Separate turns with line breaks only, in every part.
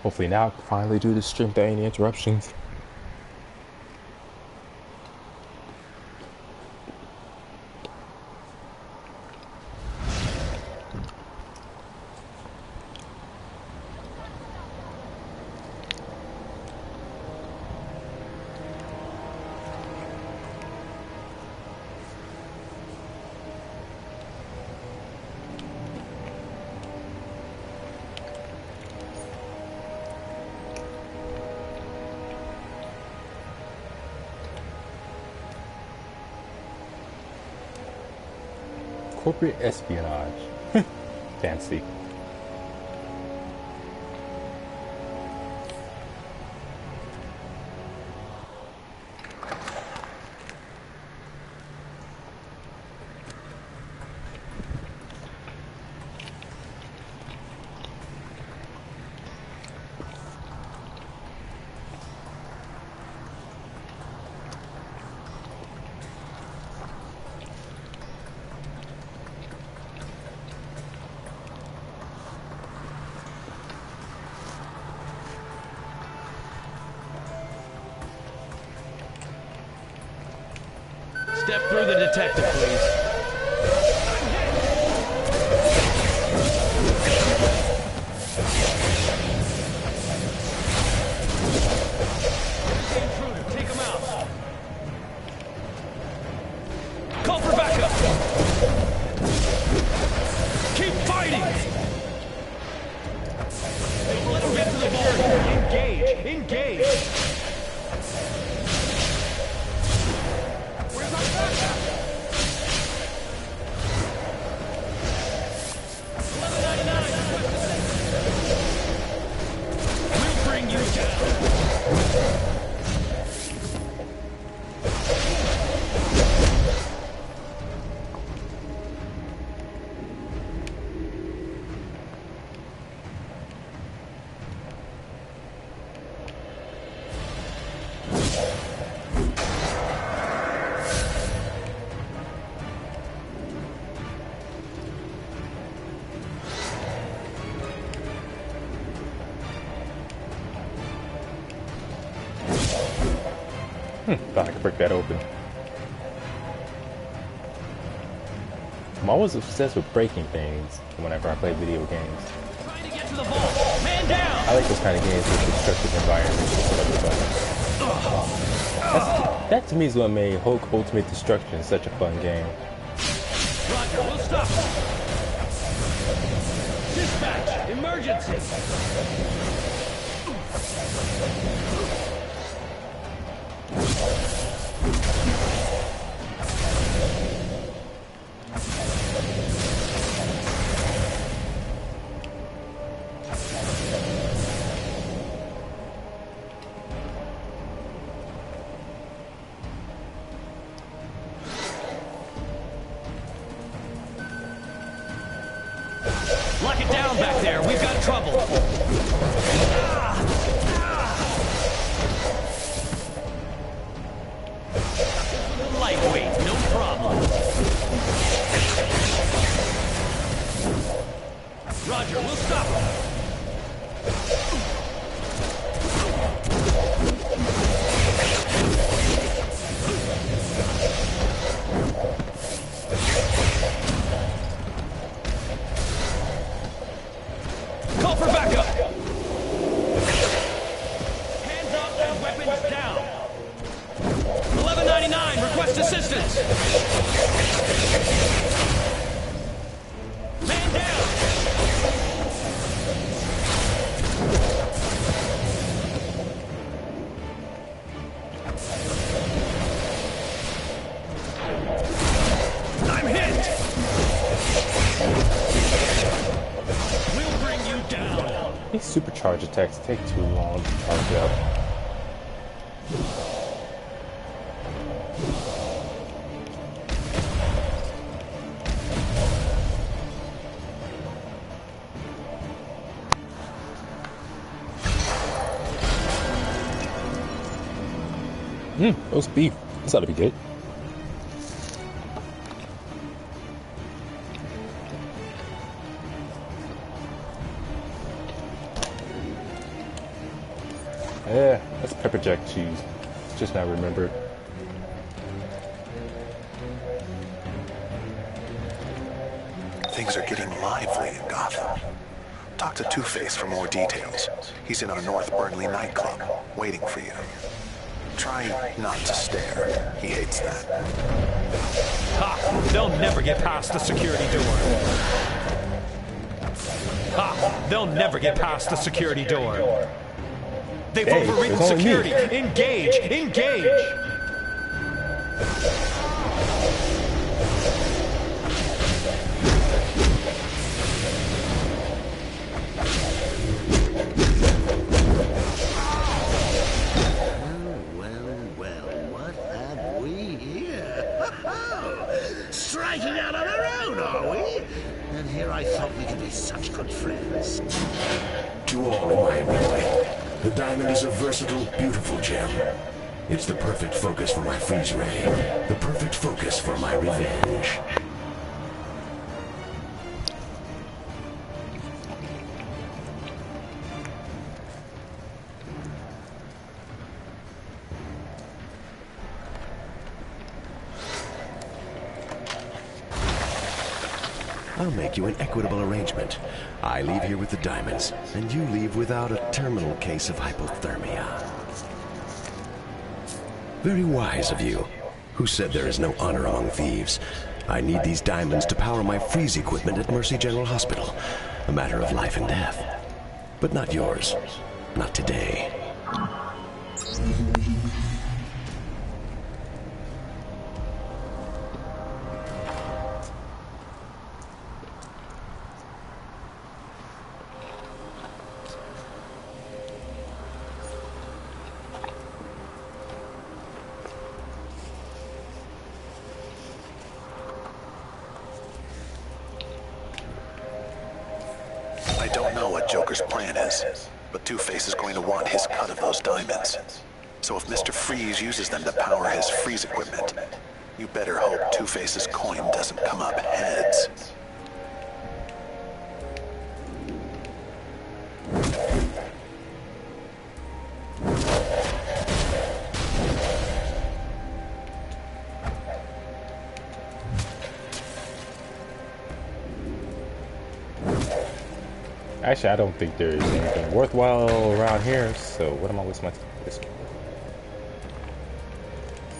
Hopefully now I can finally do the stream without any interruptions. Corporate espionage. Fancy.
Step through the detective, please. Intruder, take him out. Call for backup. Keep fighting. Let him get to the ball. Engage. Engage.
Thought I could break that open. I'm always obsessed with breaking things whenever I play video games.
Trying to get to the ball. Man down.
I like those kind of games with destructive environments and stuff. That to me is what made Hulk Ultimate Destruction such a fun game.
Roger, we'll stop. Dispatch, emergency. Lock it down back there. We've got trouble. Lightweight, no problem. Roger, we'll stop him. Call for backup! Hands up and weapons down! 1199, request assistance! Man down! I'm hit! We'll bring you down!
These supercharge attacks take too long to charge up. Roast beef. This ought to be good. Yeah, that's pepper jack cheese. Just now remembered.
Things are getting lively in Gotham. Talk to Two-Face for more details. He's in our North Burnley nightclub, waiting for you. Try not to stare. He hates that.
Ha! They'll never get past the security door. Ha! They'll never get past the security door. They've overridden security. Engage! Engage!
Striking out on our own, are we? And here I thought we could be such good friends.
To all, my boy, the diamond is a versatile, beautiful gem. It's the perfect focus for my freeze ray, the perfect focus for my revenge. I'll make you an equitable arrangement. I leave here with the diamonds, and you leave without a terminal case of hypothermia. Very wise of you. Who said there is no honor among thieves? I need these diamonds to power my freeze equipment at Mercy General Hospital. A matter of life and death. But not yours. Not today.
I don't know what Joker's plan is, but Two-Face is going to want his cut of those diamonds. So if Mr. Freeze uses them to power his freeze equipment, you better hope Two-Face's coin doesn't come up heads.
Actually, I don't think there's anything worthwhile around here, so what am I wasting my time for this?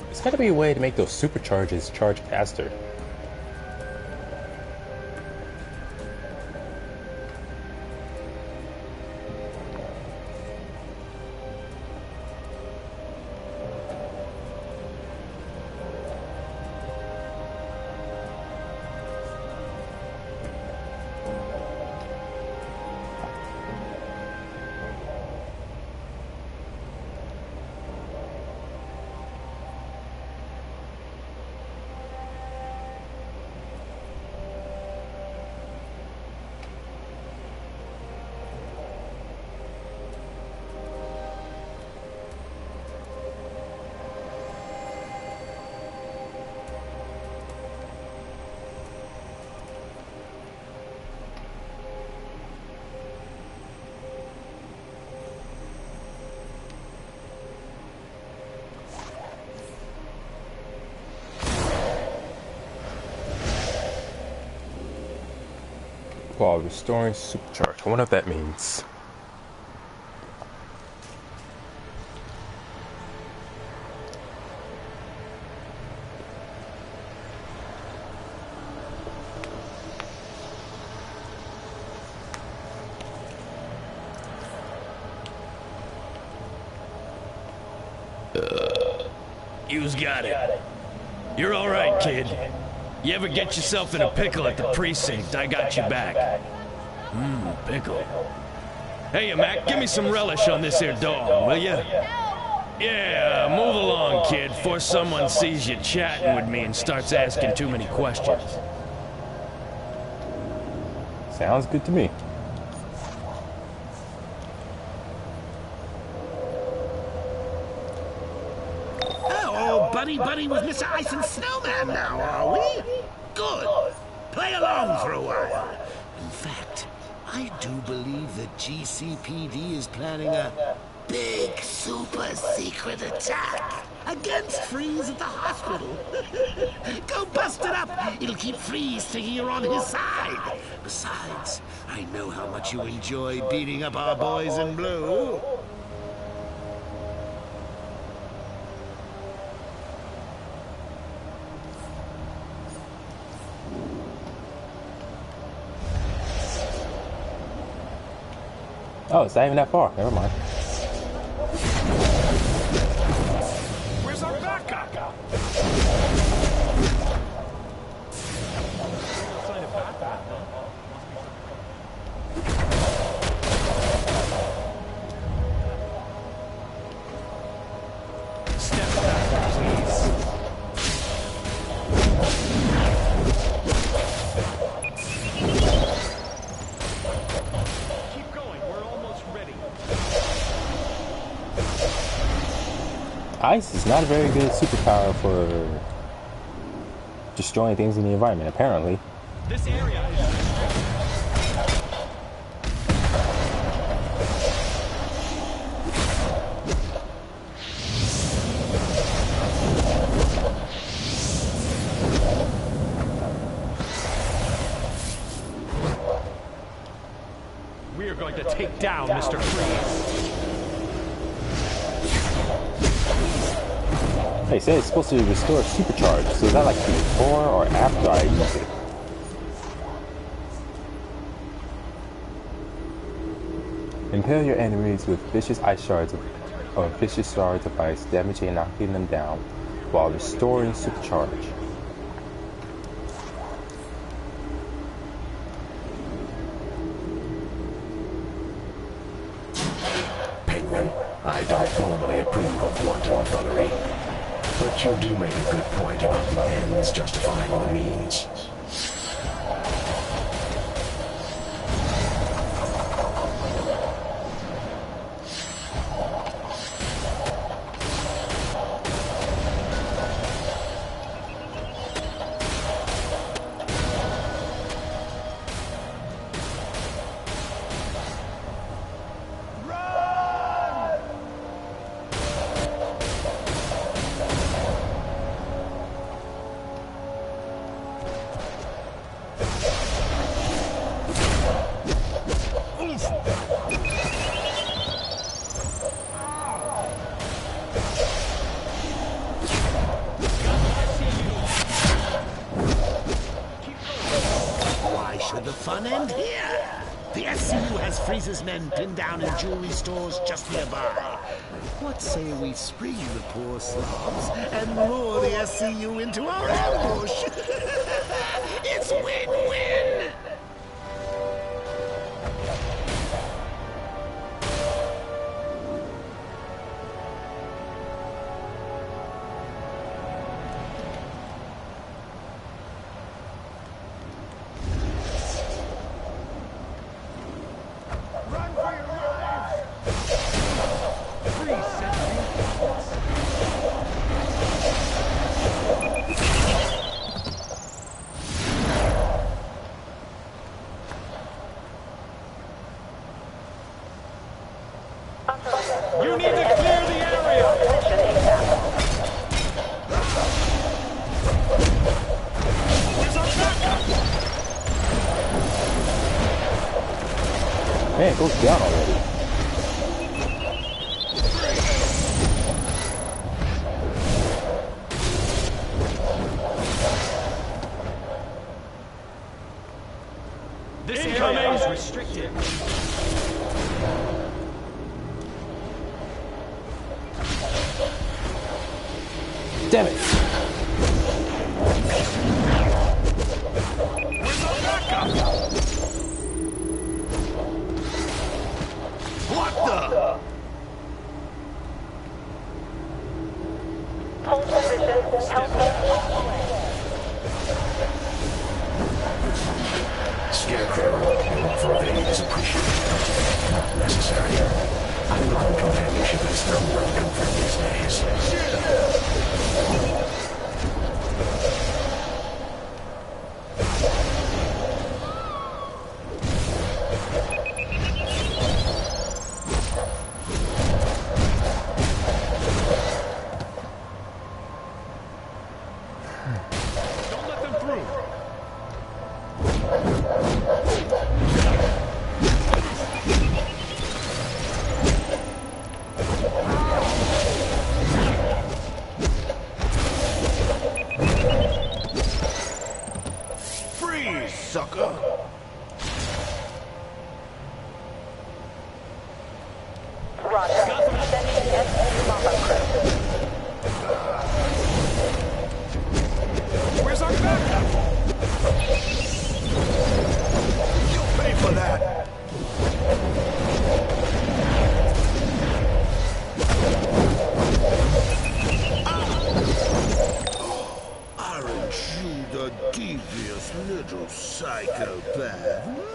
There's gotta be a way to make those supercharges charge faster. While restoring supercharge. I wonder what that means.
You's got it. You're all right, kid. You ever get yourself in a pickle at the precinct, I got you back. Pickle. Hey, Mac, give me some relish on this here dog, will ya? Yeah, move along, kid, before someone sees you chatting with me and starts asking too many questions.
Sounds good to me.
Buddy with Mr. Ice and Snowman now, are we? Good. Play along for a while. In fact, I do believe that GCPD is planning a big, super secret attack against Freeze at the hospital. Go bust it up. It'll keep Freeze thinking you're on his side. Besides, I know how much you enjoy beating up our boys in blue.
Oh, it's not even that far. Never mind.
Where's our backup? Step back, please. Keep going. We're almost ready.
Ice is not a very good superpower for destroying things in the environment, apparently.
This area is... We're going to take down Mr. Freeze.
They say it's supposed to restore supercharge, so is that like before or after I use it? Impale your enemies with vicious ice shards or vicious shards of ice, damaging and knocking them down while restoring supercharge.
Penguin, I don't normally approve of wanton thuggery, but you do make a good point about the ends justifying the means.
End here. The SCU has Freeze's men pinned down in jewelry stores just nearby. What say we spring the poor slobs and lure the SCU into our ambush? It's win-win!
You need to clear the area! Where's our backup?
Man, it goes down already.
This area is restricted.
Damn it!
Where's our backup? What the?
Hold position. Help
Scarecrow, your offer of aid is appreciated, but not necessary. I will on companionship as no welcome from these days.
for that. Aren't you the devious little psychopath?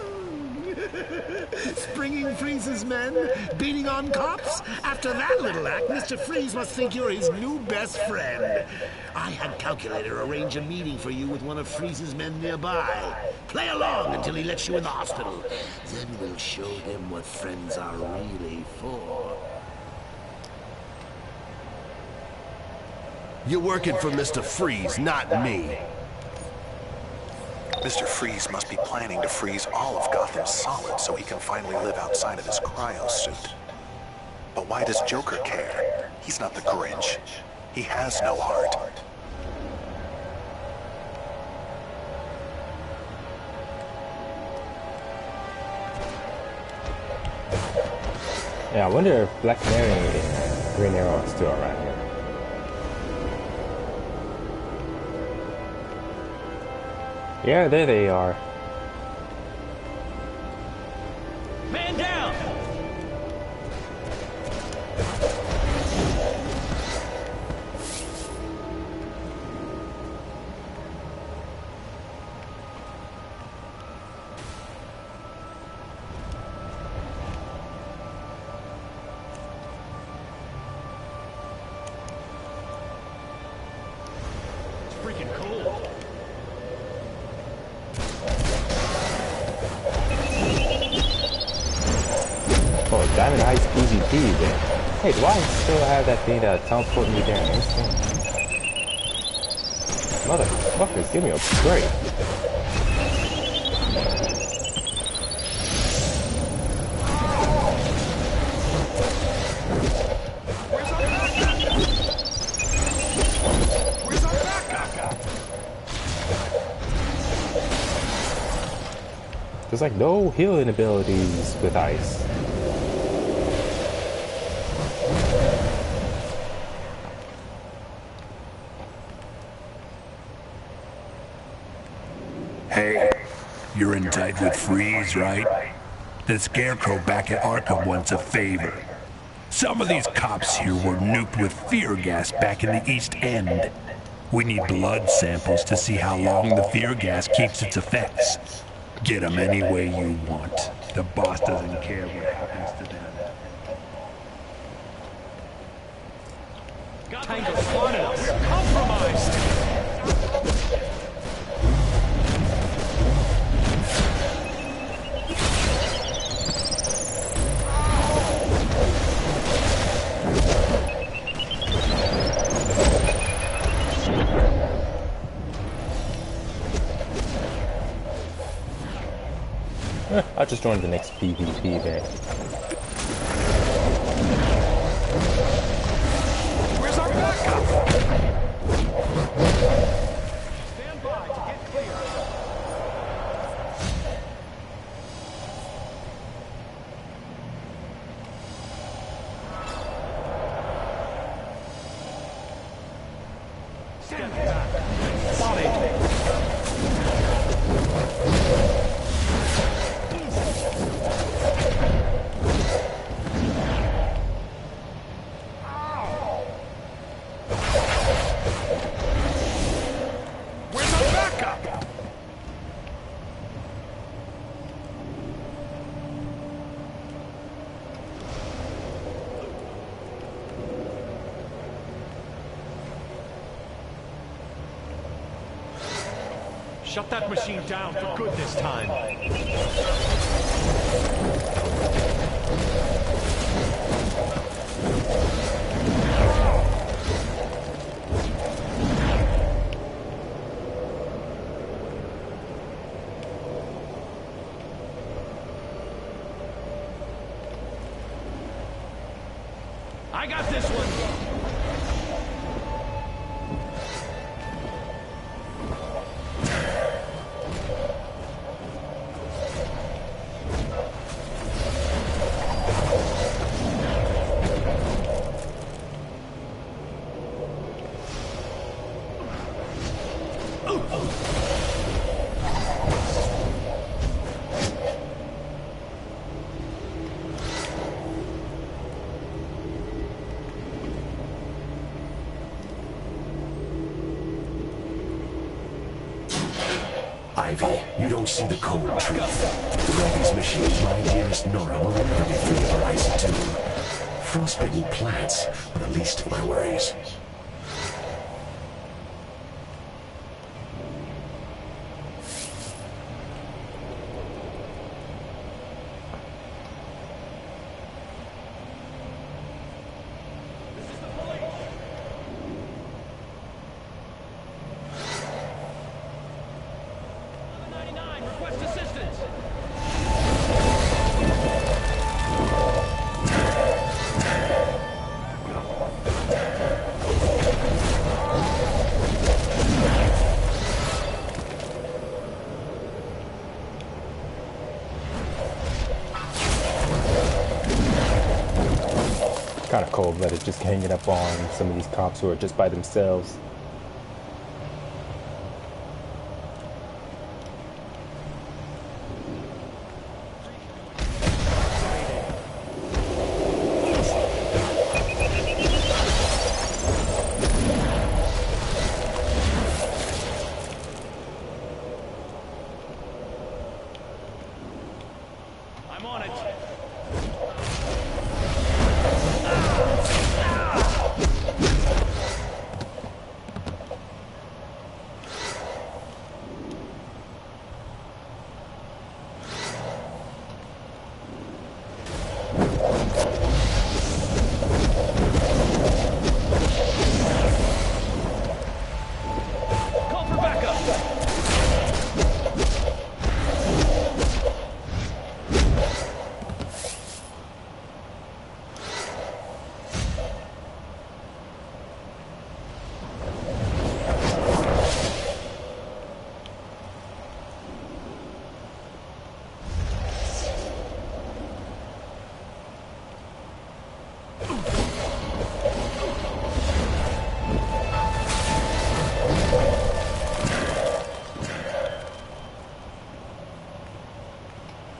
Springing Freeze's men? Beating on cops? After that little act, Mr. Freeze must think you're his new best friend. I had Calculator arrange a meeting for you with one of Freeze's men nearby. Play along until he lets you in the hospital. Then we'll show him what friends are really for.
You're working for Mr. Freeze, not me.
Mr. Freeze must be planning to freeze all of Gotham solid so he can finally live outside of his cryo suit. But why does Joker care? He's not the Grinch. He has no heart.
Yeah, I wonder if Black Canary and Green Arrow are still around here. Yeah, there they are.
Man down! It's freaking cool.
Oh, Diamond Heist PvP there. Hey, do I still have that thing that teleport me there? Motherfuckers, give me a break.
Where's our backup?
There's like no healing abilities with ice.
Hey, you're in tight with Freeze, right? The Scarecrow back at Arkham wants a favor. Some of these cops here were nuked with fear gas back in the East End. We need blood samples to see how long the fear gas keeps its effects. Get them any way you want. The boss doesn't care what happens to them.
Tango spotted us. We're compromised.
I'll just join the next PvP there.
Where's our backup? Stand by to get clear. Stand back. Spotted. Shut that machine down for good this time. I got this one.
You don't see the cold truth. With all these machines, my dearest Nora will never be free of her icy tomb. Frostbitten plants are the least of my worries.
Kind of cold that it's just hanging up on some of these cops who are just by themselves.
I'm on it.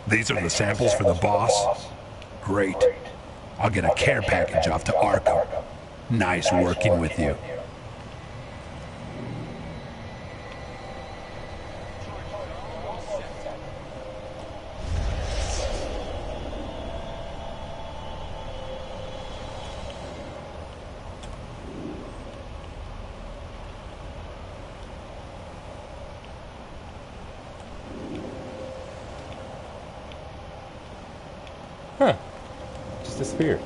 These are the samples for the boss? Great. I'll get a care package off to Arkham. Nice working with you.
Huh. Just disappeared.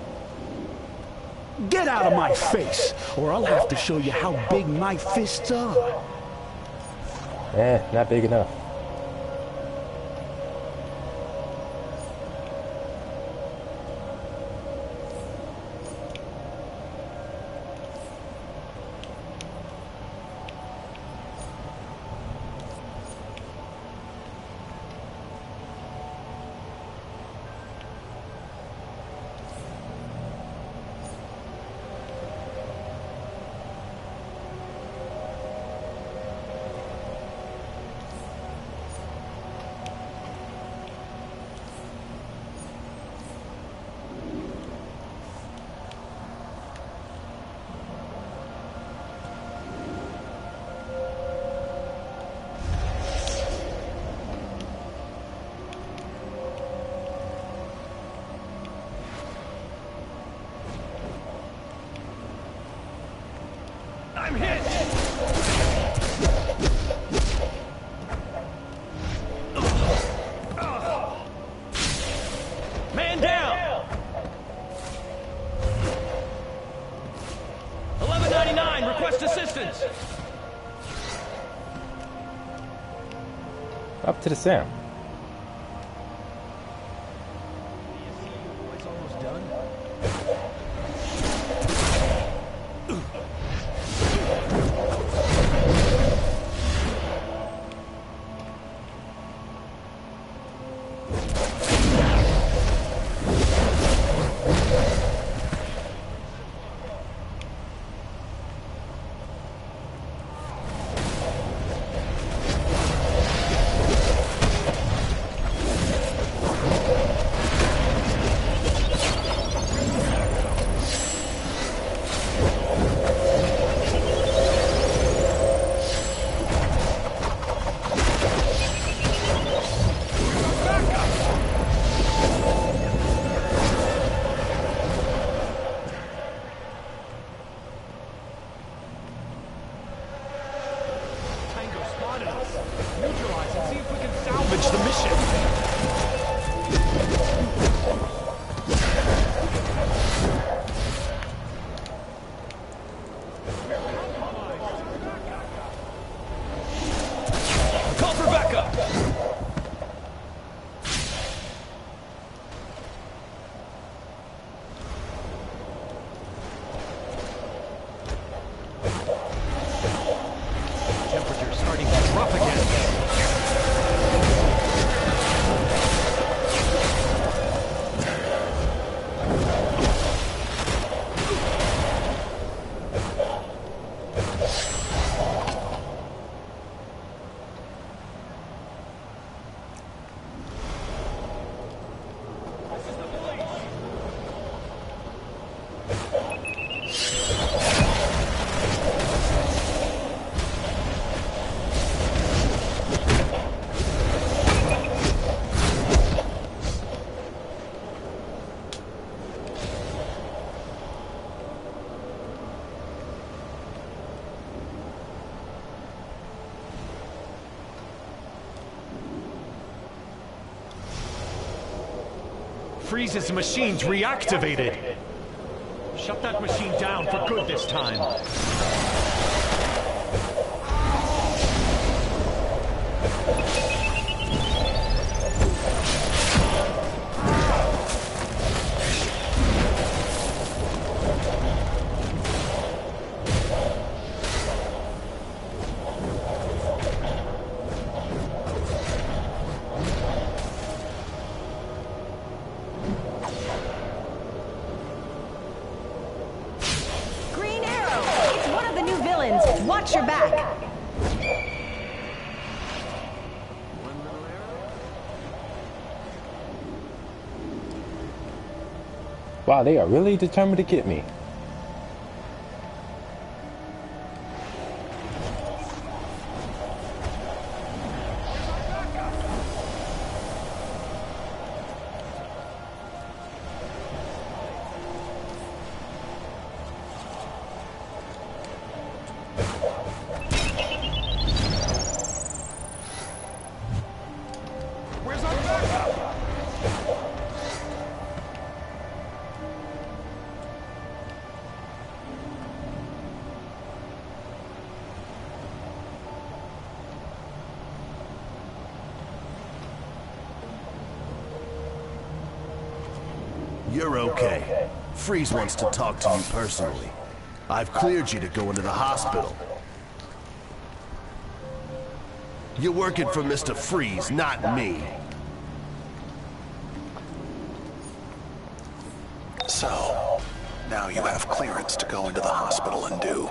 Get out of my face, or I'll have to show you how big my fists are.
Not big enough.
I'm hit! Man down! 1199, request assistance!
Up to the Sam.
It's almost done.
Freeze's machine's reactivated. Shut that machine down for good this time.
Watch your back!
Wow, they are really determined to get me.
You're okay. Freeze wants to talk to you personally. I've cleared you to go into the hospital. You're working for Mr. Freeze, not me.
So, now you have clearance to go into the hospital and do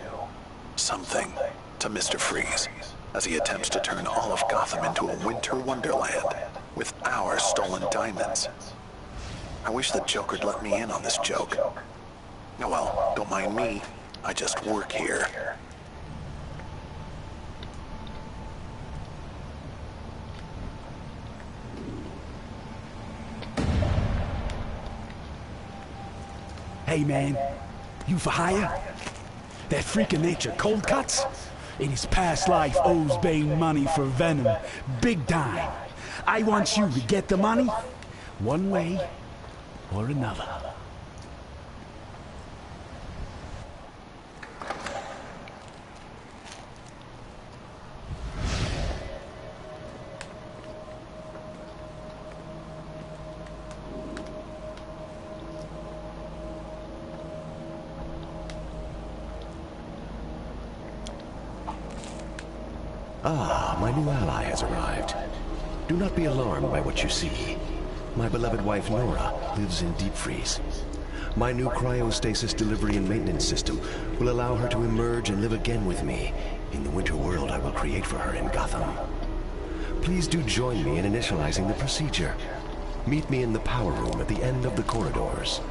something to Mr. Freeze as he attempts to turn all of Gotham into a winter wonderland with our stolen diamonds. I wish the Joker'd let me in on this joke. Oh well, don't mind me. I just work here.
Hey man, you for hire? That freak of nature Cold Cuts? In his past life owes Bane money for Venom. Big time. I want you to get the money, one way or another.
Ah, my new ally has arrived. Do not be alarmed by what you see. My beloved wife Nora lives in deep freeze. My new cryostasis delivery and maintenance system will allow her to emerge and live again with me in the winter world I will create for her in Gotham. Please do join me in initializing the procedure. Meet me in the power room at the end of the corridors.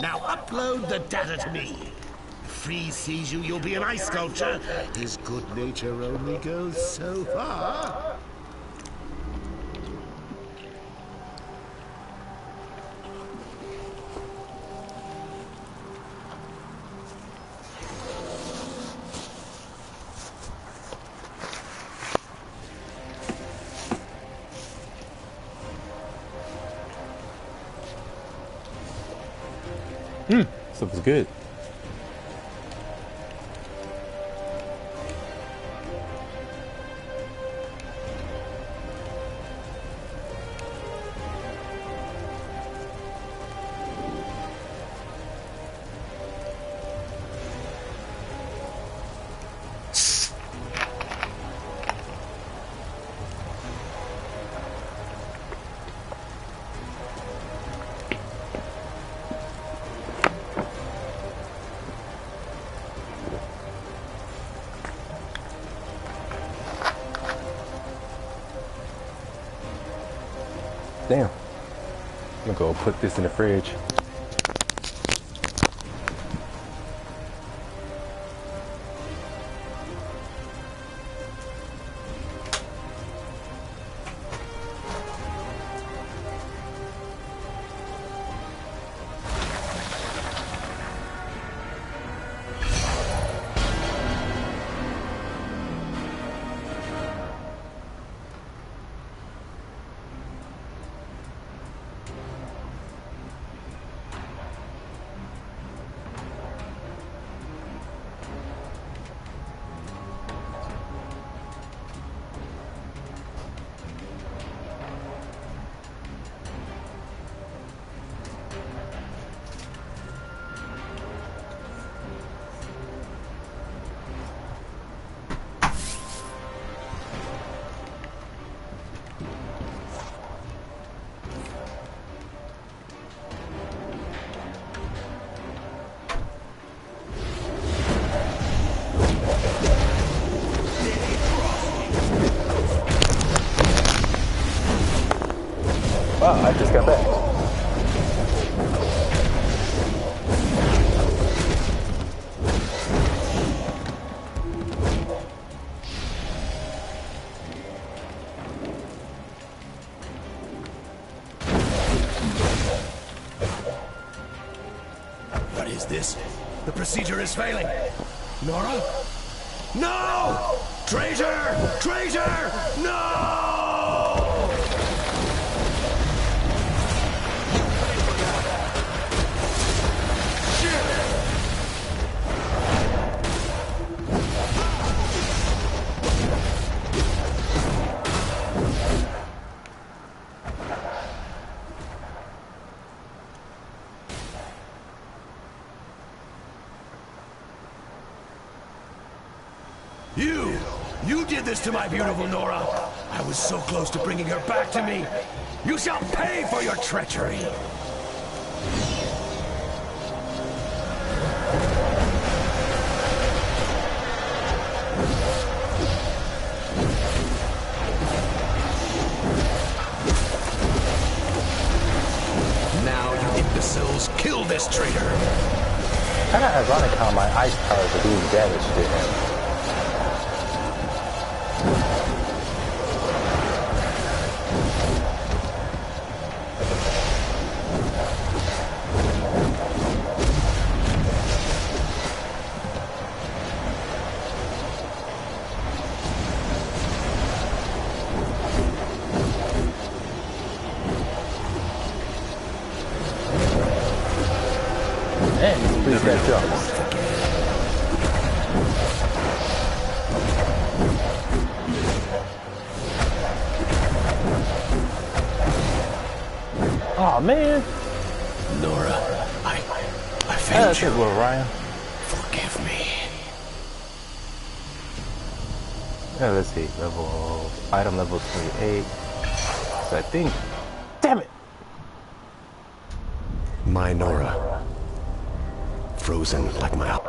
Now upload the data to me. If Freeze sees you, you'll be an ice sculpture. His good nature only goes so far.
Stuff is good. Damn. I'm gonna go put this in the fridge. Wow, I just got back.
What is this? The procedure is failing. Nora? No! Traitor! Traitor! No! You did this to my beautiful Nora. I was so close to bringing her back to me. You shall pay for your treachery. Now, you imbeciles, kill this traitor.
Kinda ironic how my ice powers are doing damage to him. Please get jumps. Oh man,
Nora, I
that's
failed you.
it, little Ryan.
Forgive me.
Yeah, let's see, item level 28. So I think, damn it,
My Nora, frozen like my...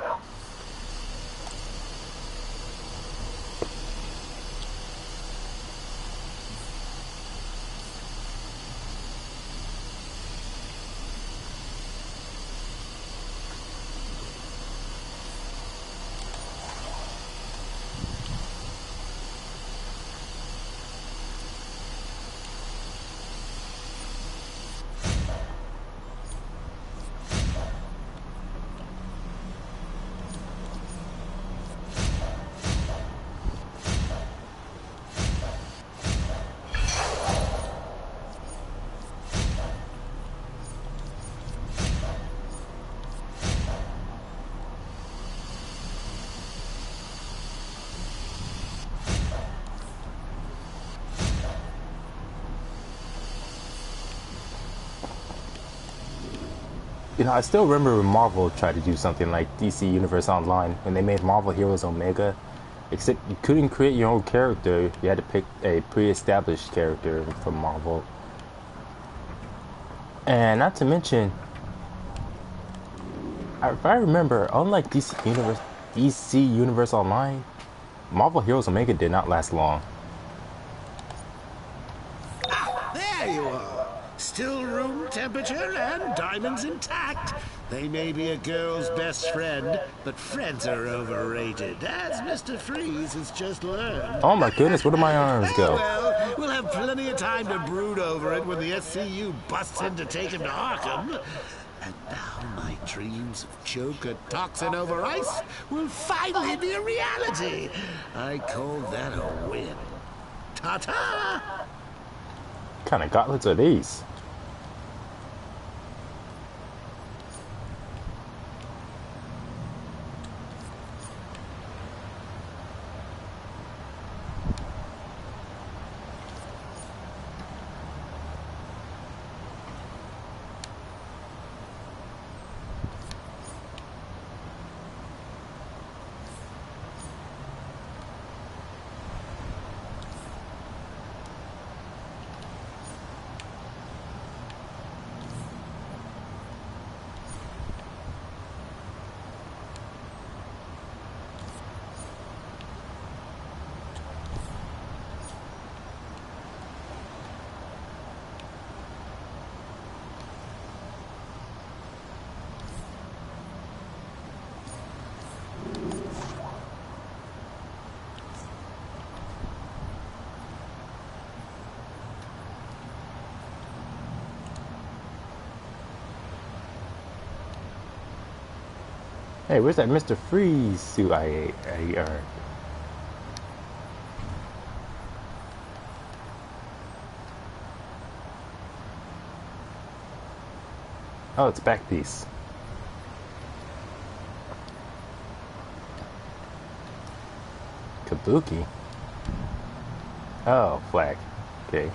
You know, I still remember when Marvel tried to do something like DC Universe Online when they made Marvel Heroes Omega, except you couldn't create your own character. You had to pick a pre-established character from Marvel. And not to mention, if I remember, unlike DC Universe Online, Marvel Heroes Omega did not last long.
There you are. Still room temperature and diamonds intact. They may be a girl's best friend, but friends are overrated, as Mr. Freeze has just learned.
Oh my goodness, where do my arms go?
Well, we'll have plenty of time to brood over it when the SCU busts in to take him to Arkham. And now my dreams of Joker toxin over ice will finally be a reality. I call that a win. Ta-ta!
What kind of gauntlets are these? Hey, where's that Mr. Freeze suit I earned? Oh, it's back piece. Kabuki? Oh, flag. Okay.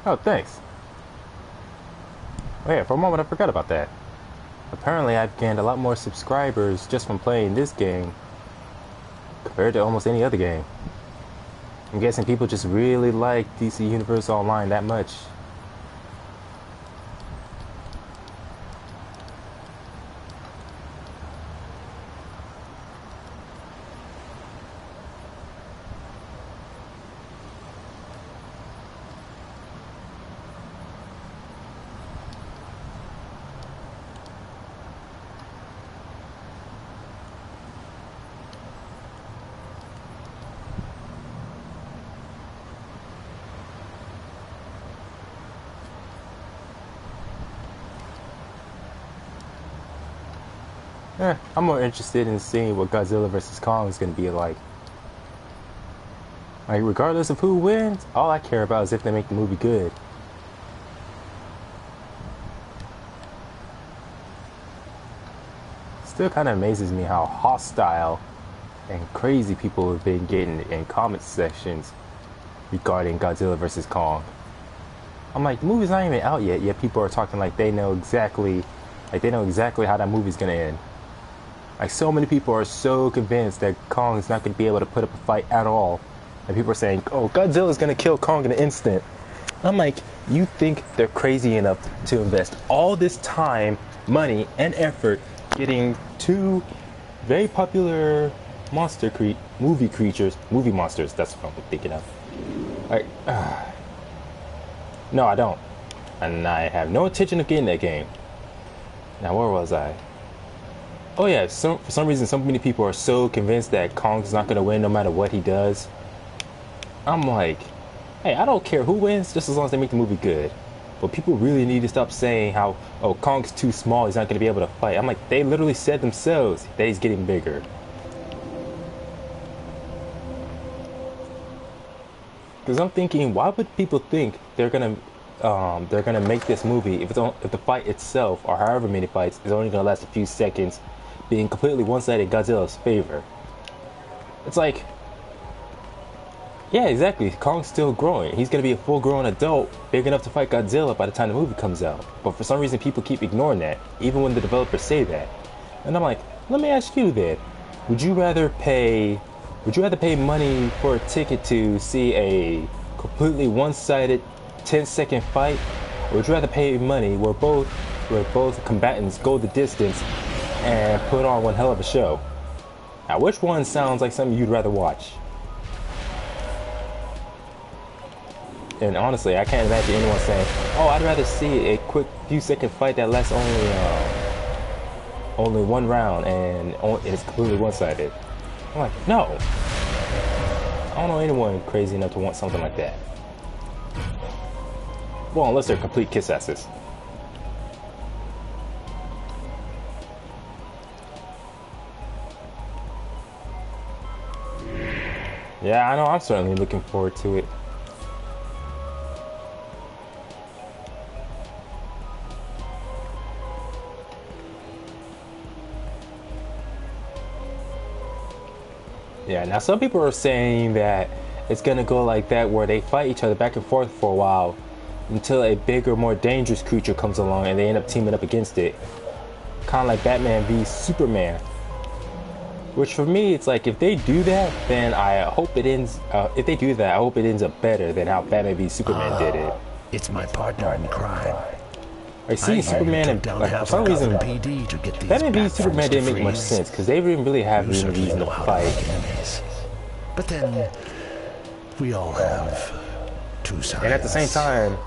Oh, thanks. Oh yeah, for a moment I forgot about that. Apparently I've gained a lot more subscribers just from playing this game compared to almost any other game. I'm guessing people just really like DC Universe Online that much. I'm more interested in seeing what Godzilla vs. Kong is going to be like. Like, regardless of who wins, all I care about is if they make the movie good. Still kind of amazes me how hostile and crazy people have been getting in comment sections regarding Godzilla vs. Kong. I'm like, the movie's not even out yet people are talking like they know exactly how that movie's going to end. Like, so many people are so convinced that Kong is not going to be able to put up a fight at all. And people are saying, oh, Godzilla's going to kill Kong in an instant. I'm like, you think they're crazy enough to invest all this time, money, and effort getting two very popular movie monsters, that's what I'm thinking of. Like, no, I don't. And I have no intention of getting that game. Now, where was I? Oh yeah, for some reason, so many people are so convinced that Kong's not going to win no matter what he does. I'm like, hey, I don't care who wins, just as long as they make the movie good. But people really need to stop saying how, oh, Kong's too small, he's not going to be able to fight. I'm like, they literally said themselves that he's getting bigger. Because I'm thinking, why would people think they're gonna make this movie if the fight itself, or however many fights, is only gonna last a few seconds, being completely one-sided in Godzilla's favor. It's like, yeah, exactly. Kong's still growing. He's gonna be a full-grown adult, big enough to fight Godzilla by the time the movie comes out. But for some reason, people keep ignoring that, even when the developers say that. And I'm like, let me ask you then: Would you rather pay money for a ticket to see a completely one-sided 10-second fight, or would you rather pay money where both combatants go the distance and put on one hell of a show? Now, which one sounds like something you'd rather watch? And honestly, I can't imagine anyone saying, "Oh, I'd rather see a quick few-second fight that lasts only one round and it's completely one-sided." I'm like, no. I don't know anyone crazy enough to want something like that. Well, unless they're complete kiss asses. Yeah, I know. I'm certainly looking forward to it. Yeah, now some people are saying that it's gonna go like that, where they fight each other back and forth for a while until a bigger, more dangerous creature comes along and they end up teaming up against it. Kind of like Batman v Superman. Which for me, it's like, if they do that, then I hope it ends. If they do that, I hope it ends up better than how Batman v Superman did it.
It's my partner in crime.
I see Superman and for some reason, Batman v Superman didn't make much sense because they didn't really have any reason to fight.
But then we all have two sides.
And at the same time,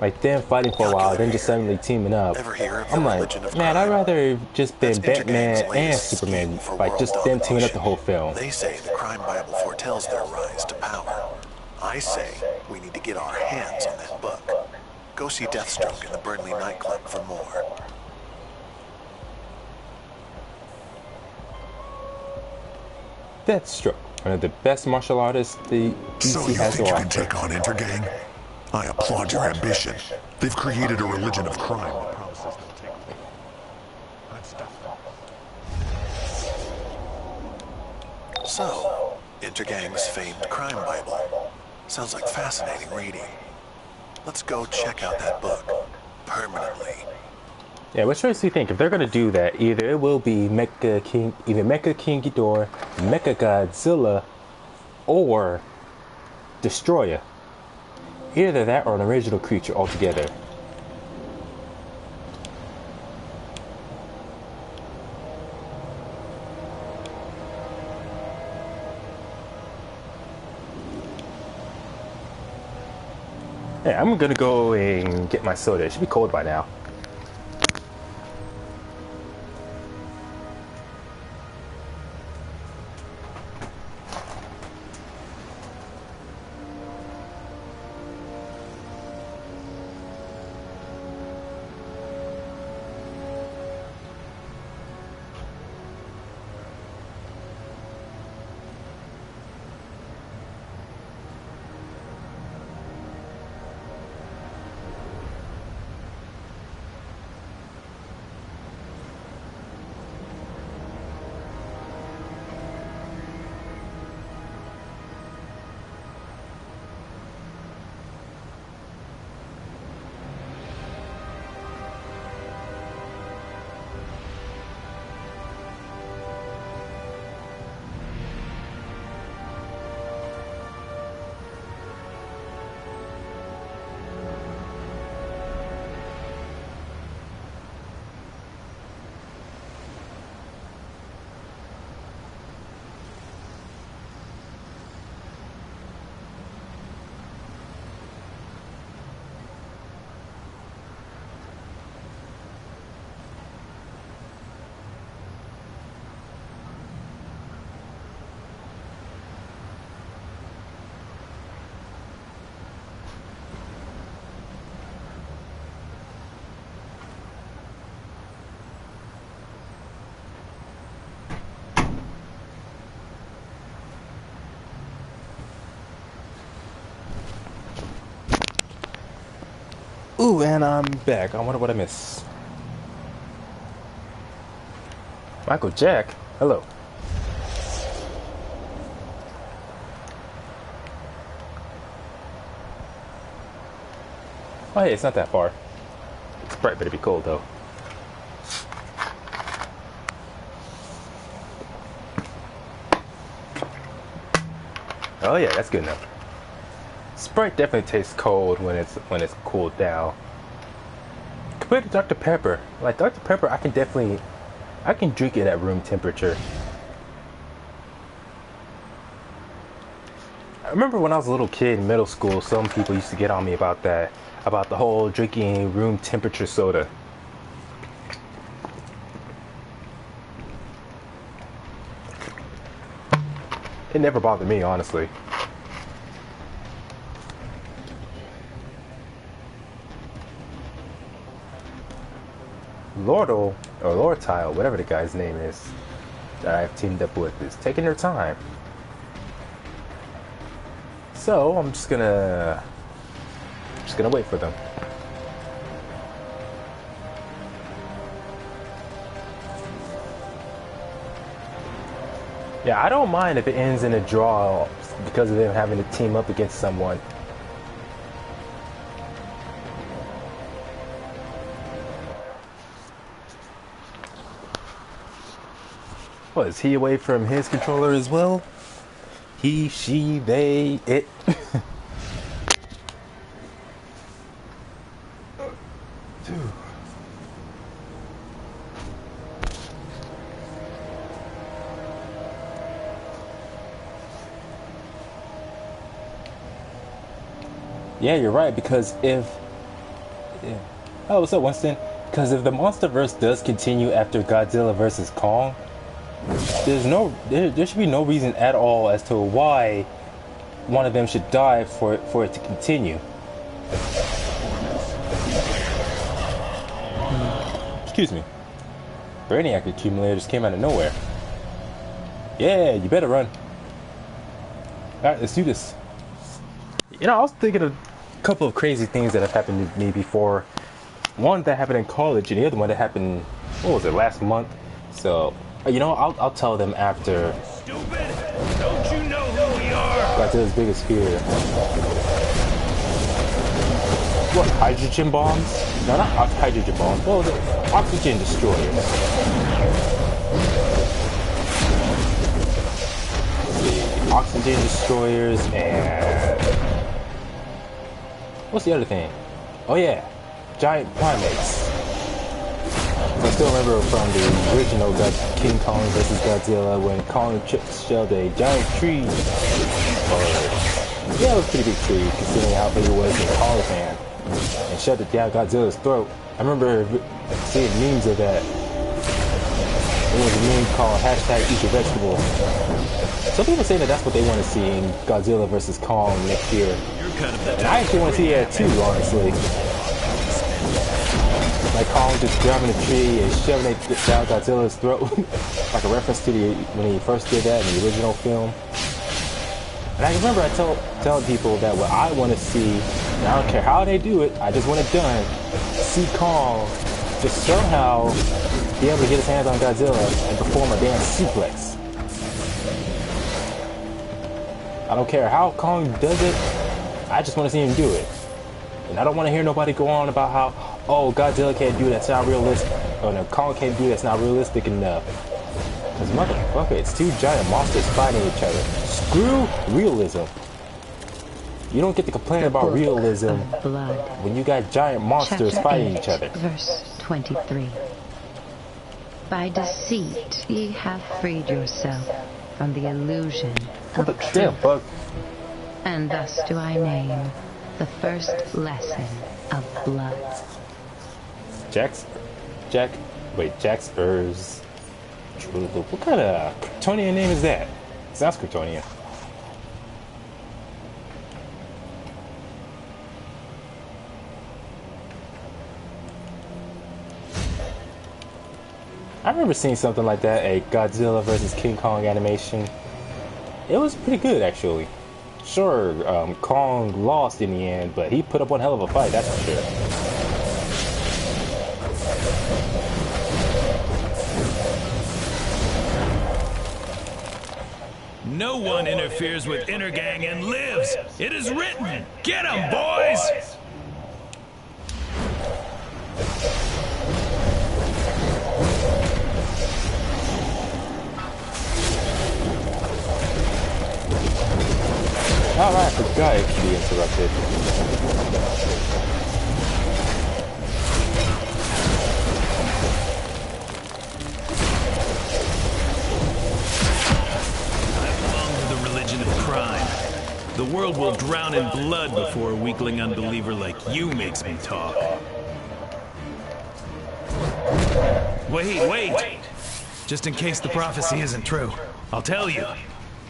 like them fighting for a while, then just suddenly teaming up. I'm like, man, I'd rather just been Batman and Superman, like just them teaming up the whole film.
They say the crime Bible foretells their rise to power. I say we need to get our hands on that book. Go see Deathstroke in the Burnley nightclub for more.
Deathstroke, one of the best martial artists the DC has to offer.
So you think you can take on Intergang? I applaud your ambition. They've created a religion of crime.
So, Intergang's famed crime Bible. Sounds like fascinating reading. Let's go check out that book permanently.
Yeah, what choice do you think? If they're gonna do that, either it will be Mecha King Ghidorah, Mecha Godzilla, or Destroyer. Either that or an original creature altogether. Yeah, I'm gonna go and get my soda. It should be cold by now. Ooh, and I'm back. I wonder what I missed. Michael Jack? Hello. Oh, hey, it's not that far. It's bright, but it'd be cold, though. Oh yeah, that's good enough. Sprite definitely tastes cold when it's cooled down. Compared to Dr. Pepper, like Dr. Pepper, I can drink it at room temperature. I remember when I was a little kid in middle school, some people used to get on me about that, about the whole drinking room temperature soda. It never bothered me, honestly. Lordle, or Lortile, whatever the guy's name is, that I've teamed up with, is taking their time. So I'm just gonna wait for them. Yeah, I don't mind if it ends in a draw because of them having to team up against someone. What, is he away from his controller as well? He, she, they, it. Yeah, you're right, because if... Yeah. Oh, what's up, Winston? Because if the MonsterVerse does continue after Godzilla vs. Kong, there should be no reason at all as to why one of them should die for it to continue. Excuse me. Brainiac accumulator just came out of nowhere. Yeah, you better run. Alright, let's do this. You know, I was thinking of a couple of crazy things that have happened to me before. One that happened in college, and the other one that happened, what was it, last month? So, you know, I'll tell them after.
Stupid! Don't you know who we are?
Godzilla's biggest fear. What, hydrogen bombs? No, not hydrogen bombs. What was it? Oxygen destroyers. Oxygen destroyers and... what's the other thing? Oh yeah, giant primates. I still remember from the original King Kong vs. Godzilla when Kong shelled a giant tree. Yeah, it was a pretty big tree considering how big it was in Kong's hand. And shoved it down Godzilla's throat. I remember seeing memes of that. There was a meme called #EatYourVegetables. Some people say that that's what they want to see in Godzilla vs. Kong next year. And I actually want to see that too, honestly. Like Kong just grabbing a tree and shoving it down Godzilla's throat. Like a reference to when he first did that in the original film. And I remember telling people that what I want to see, and I don't care how they do it, I just want it done, see Kong just somehow be able to get his hands on Godzilla and perform a damn suplex. I don't care how Kong does it, I just want to see him do it. And I don't want to hear nobody go on about how, oh, Godzilla can't do that's not realistic. Oh no, Kong can't do that's not realistic enough. Because motherfucker, it's two giant monsters fighting each other. Screw realism. You don't get to complain about realism when you got giant monsters fighting each other.
Verse 23. By deceit ye have freed yourself from the illusion of truth.
Damn bug.
And thus do I name the first lesson of blood.
Jack's Urs. What kind of Kryptonian name is that? Sounds Kryptonian. I remember seeing something like that, a Godzilla vs. King Kong animation. It was pretty good, actually. Sure, Kong lost in the end, but he put up one hell of a fight, that's for sure.
No one interferes with Intergang and lives. It is written. Get 'em, boys!
Alright, I forgot it could be interrupted.
The world will drown in blood before a weakling unbeliever like you makes me talk. Wait! Just in case the prophecy isn't true, I'll tell you.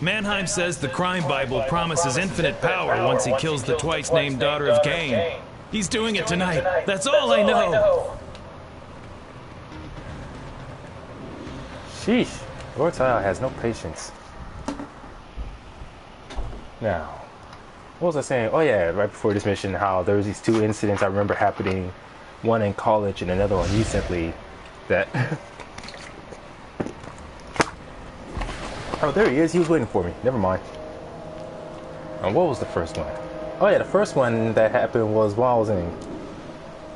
Mannheim says the crime Bible promises infinite power once he kills the twice-named daughter of Cain. He's doing it tonight. That's all I know.
Sheesh. Lord Tile has no patience. Now, what was I saying? Oh yeah, right before this mission, how there was these two incidents I remember happening, one in college and another one recently, that... Oh, there he is. He was waiting for me. Never mind. And what was the first one? Oh yeah, the first one that happened was while I was in...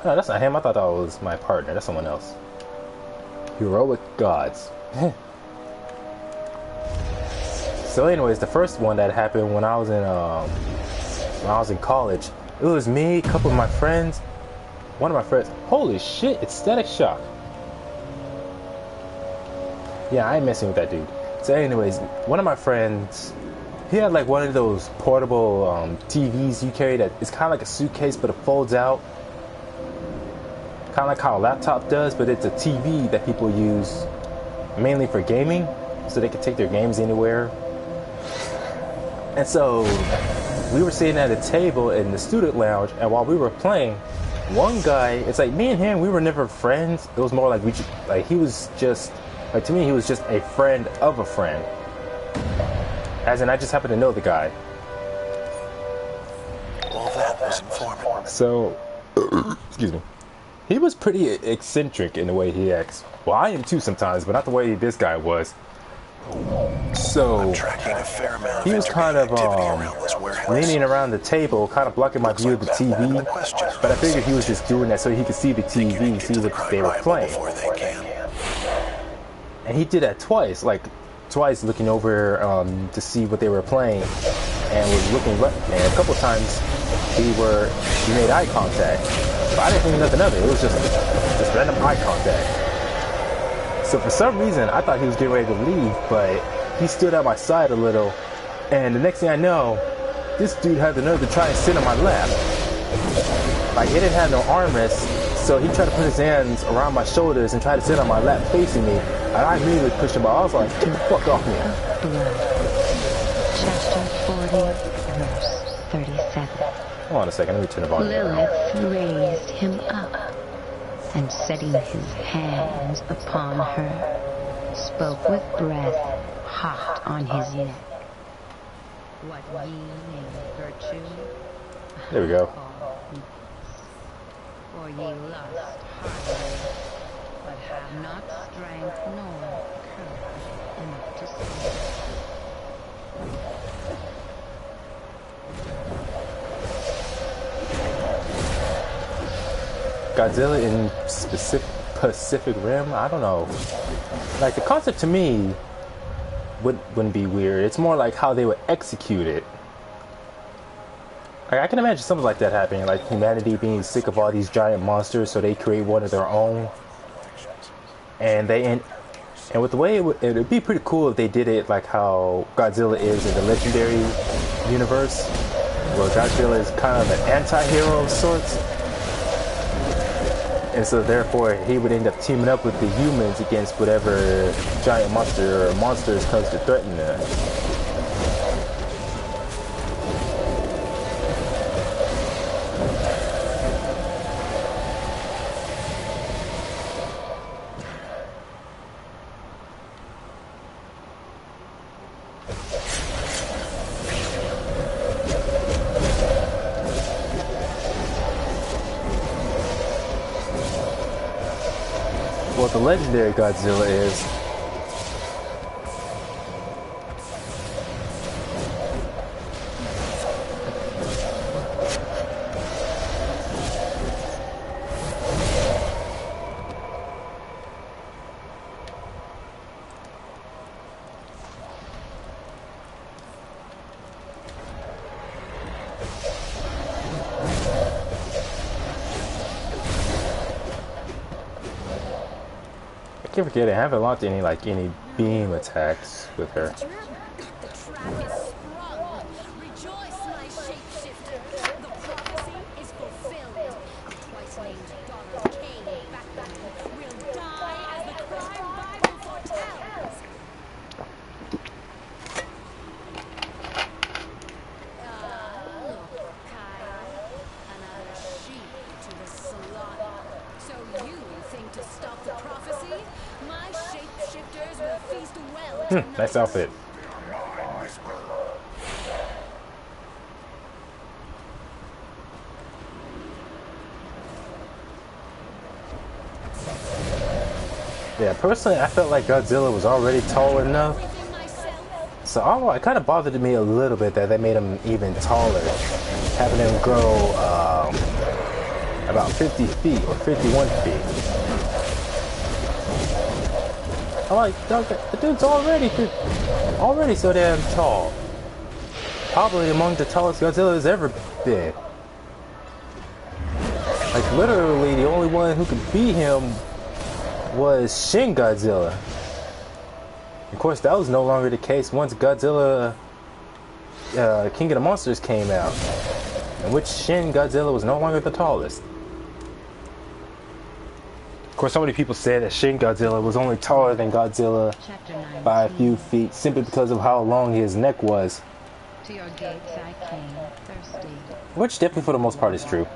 Oh, that's not him. I thought that was my partner. That's someone else. Heroic Gods. So anyways, the first one that happened when I was in college, it was me, a couple of my friends, one of my friends. Holy shit, it's Static Shock. Yeah, I ain't messing with that dude. So anyways, one of my friends, he had like one of those portable TVs you carry that it's kind of like a suitcase, but it folds out. Kind of like how a laptop does, but it's a TV that people use mainly for gaming, so they can take their games anywhere. And so we were sitting at a table in the student lounge, and while we were playing, one guy, it's like me and him, we were never friends. It was more like he was just, like to me, he was just a friend of a friend. As in, I just happened to know the guy.
Well, that was informative.
So, excuse me. He was pretty eccentric in the way he acts. Well, I am too sometimes, but not the way this guy was. So he was kind of leaning around the table, kind of blocking my view of the TV. But I figured he was just doing that so he could see the TV, see what they were playing. And he did that twice, looking over to see what they were playing, and was looking left. And a couple times he made eye contact, but I didn't think nothing of it. It was just random eye contact. So for some reason, I thought he was getting ready to leave, but he stood at my side a little, and the next thing I know, this dude had the nerve to try and sit on my lap. Like, he didn't have no armrest, so he tried to put his hands around my shoulders and try to sit on my lap facing me, and I immediately pushed him out. I was like, get the fuck off me.
Chapter 40, verse 37.
Hold on a second, let me turn the volume down.
Lilith raised him up, and setting his hands upon her, spoke with breath hot on his neck. What ye name virtue,
there we go.
For ye lust heartily, but have not strength nor courage enough to save.
Godzilla in Pacific Rim? I don't know. Like, the concept to me wouldn't be weird. It's more like how they would execute it. Like, I can imagine something like that happening, like humanity being sick of all these giant monsters, so they create one of their own. And with the way it would be pretty cool if they did it like how Godzilla is in the Legendary universe, where Godzilla is kind of an anti-hero of sorts. And so therefore he would end up teaming up with the humans against whatever giant monster or monsters comes to threaten them. What the Legendary Godzilla is keep forgetting, I haven't launched any beam attacks with her.
The trap is sprung. Rejoice, my shapeshifter. The prophecy is fulfilled. A twice-named daughter of Cain, Batman, will die as the crime Bible foretells. Look, Kyle. Another sheep to the slaughter. So you think to stop the prophecy? My shapeshifters will feast well at your
Nice outfit. Yeah, personally, I felt like Godzilla was already tall enough. So it kind of bothered me a little bit that they made him even taller, having him grow about 50 feet or 51 feet. I'm like, dog, the dude's already so damn tall. Probably among the tallest Godzilla has ever been. Like, literally, the only one who could beat him was Shin Godzilla. Of course, that was no longer the case once Godzilla King of the Monsters came out, in which Shin Godzilla was no longer the tallest. Of course, so many people say that Shin Godzilla was only taller than Godzilla by a few feet simply because of how long his neck was.
To your gates I came, thirsty.
Which definitely for the most part is true.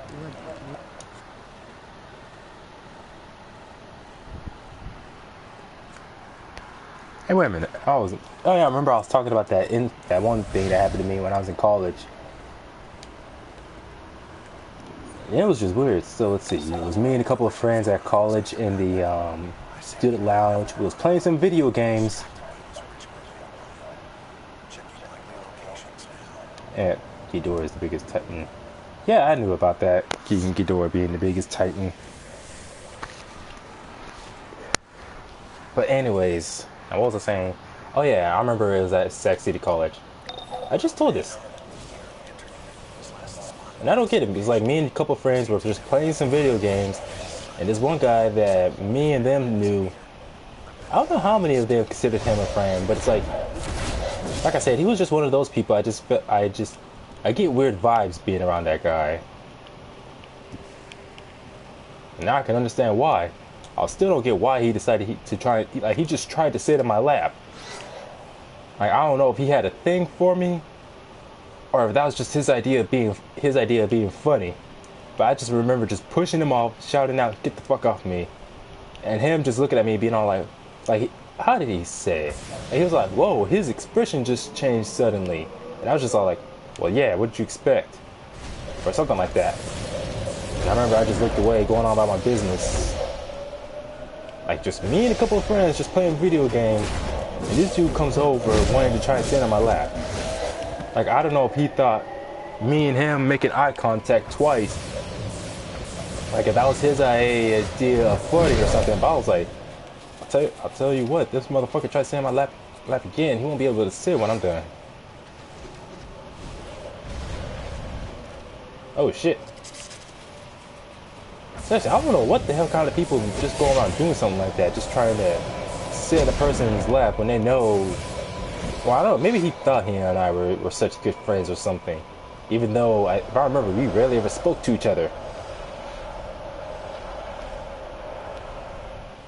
Hey, wait a minute. Oh yeah, I remember I was talking about that one thing that happened to me when I was in college. Yeah, it was just weird. So let's see. It was me and a couple of friends at college in the student lounge. We was playing some video games. And Ghidorah is the biggest Titan. Yeah, I knew about that. King Ghidorah being the biggest Titan. But anyways, what was I saying? Oh yeah, I remember it was at Sac City College. I just told this. And I don't get it, because like me and a couple friends were just playing some video games, and this one guy that me and them knew, I don't know how many of them considered him a friend, but it's like I said, he was just one of those people. I get weird vibes being around that guy. And now I can understand why. I still don't get why he decided to try. Like, he just tried to sit in my lap. Like, I don't know if he had a thing for me, or if that was just his idea of being funny. But I just remember just pushing him off, shouting out, "Get the fuck off me!" And him just looking at me, being all like, how did he say it? And he was like, "Whoa!" His expression just changed suddenly, and I was just all like, "Well, yeah, what did you expect?" Or something like that. And I remember I just looked away, going on about my business. Like, just me and a couple of friends just playing video games, and this dude comes over wanting to try and sit on my lap. Like, I don't know if he thought me and him making eye contact twice, like if that was his idea of flirting or something. But I was like, I'll tell you what, this motherfucker tries to sit on my lap again, he won't be able to sit when I'm done. Oh shit. Seriously, I don't know what the hell kind of people just go around doing something like that, just trying to sit in a person's lap when they know. Well, I don't know, maybe he thought he and I were such good friends or something. Even though, if I remember, we rarely ever spoke to each other.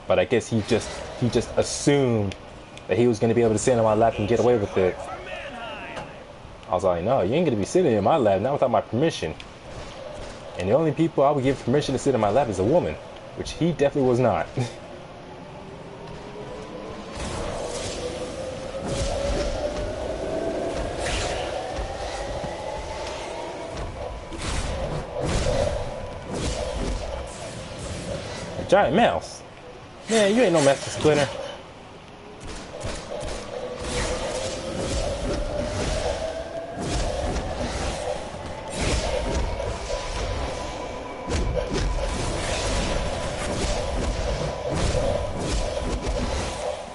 But I guess he just assumed that he was going to be able to sit on my lap and get away with it. I was like, no, you ain't going to be sitting in my lap, not without my permission. And the only people I would give permission to sit in my lap is a woman, which he definitely was not. A giant mouse. Man, you ain't no Master Splinter.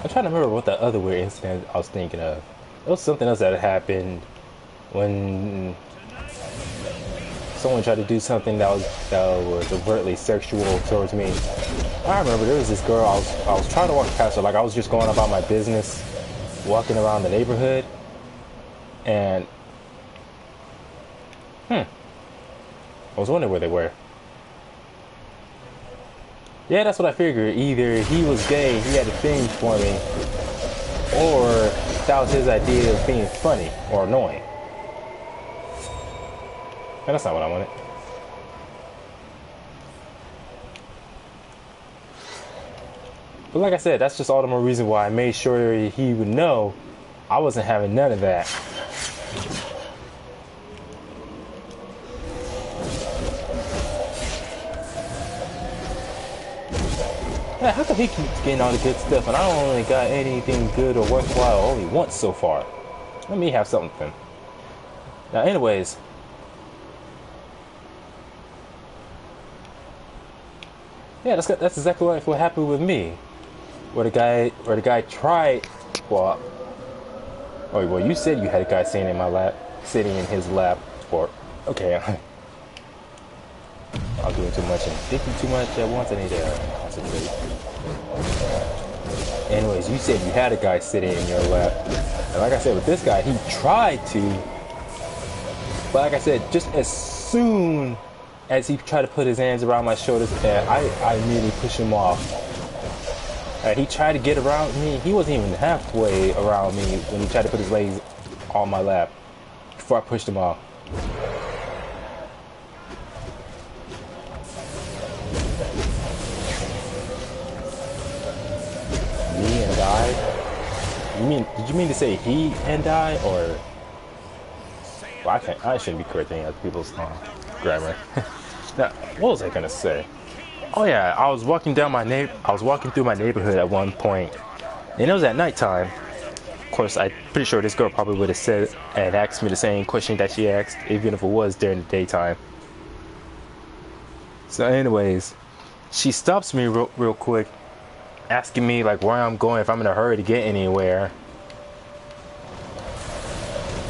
I'm trying to remember what the other weird incident I was thinking of. It was something else that had happened when someone tried to do something that was overtly sexual towards me. I remember there was this girl, I was trying to walk past her, like I was just going about my business, walking around the neighborhood, and I was wondering where they were. Yeah, that's what I figured. Either he was gay, he had a thing for me, or that was his idea of being funny or annoying. And that's not what I wanted. But like I said, that's just all the more reason why I made sure he would know I wasn't having none of that. Yeah, how come he keeps getting all the good stuff and I don't really got anything good or worthwhile only once so far? Let me have something. Now, anyways. Yeah, that's exactly what happened with me. Where the guy tried, well, you said you had a guy sitting in my lap, sitting in his lap, or, okay, I'm doing too much and thinking too much at once. I need to concentrate. Anyways, you said you had a guy sitting in your lap, and like I said, with this guy, he tried to, but like I said, just as soon as he tried to put his hands around my shoulders, and I immediately pushed him off. He tried to get around me. He wasn't even halfway around me when he tried to put his legs on my lap before I pushed him off. Me and I? Did you mean to say he and I, or? Well, I shouldn't be correcting other people's grammar. Now, what was I gonna say? Oh yeah, I was walking through my neighborhood at one point, and it was at nighttime. Of course, I'm pretty sure this girl probably would have said and asked me the same question that she asked, even if it was during the daytime. So anyways, she stops me real quick, asking me like where I'm going, if I'm in a hurry to get anywhere.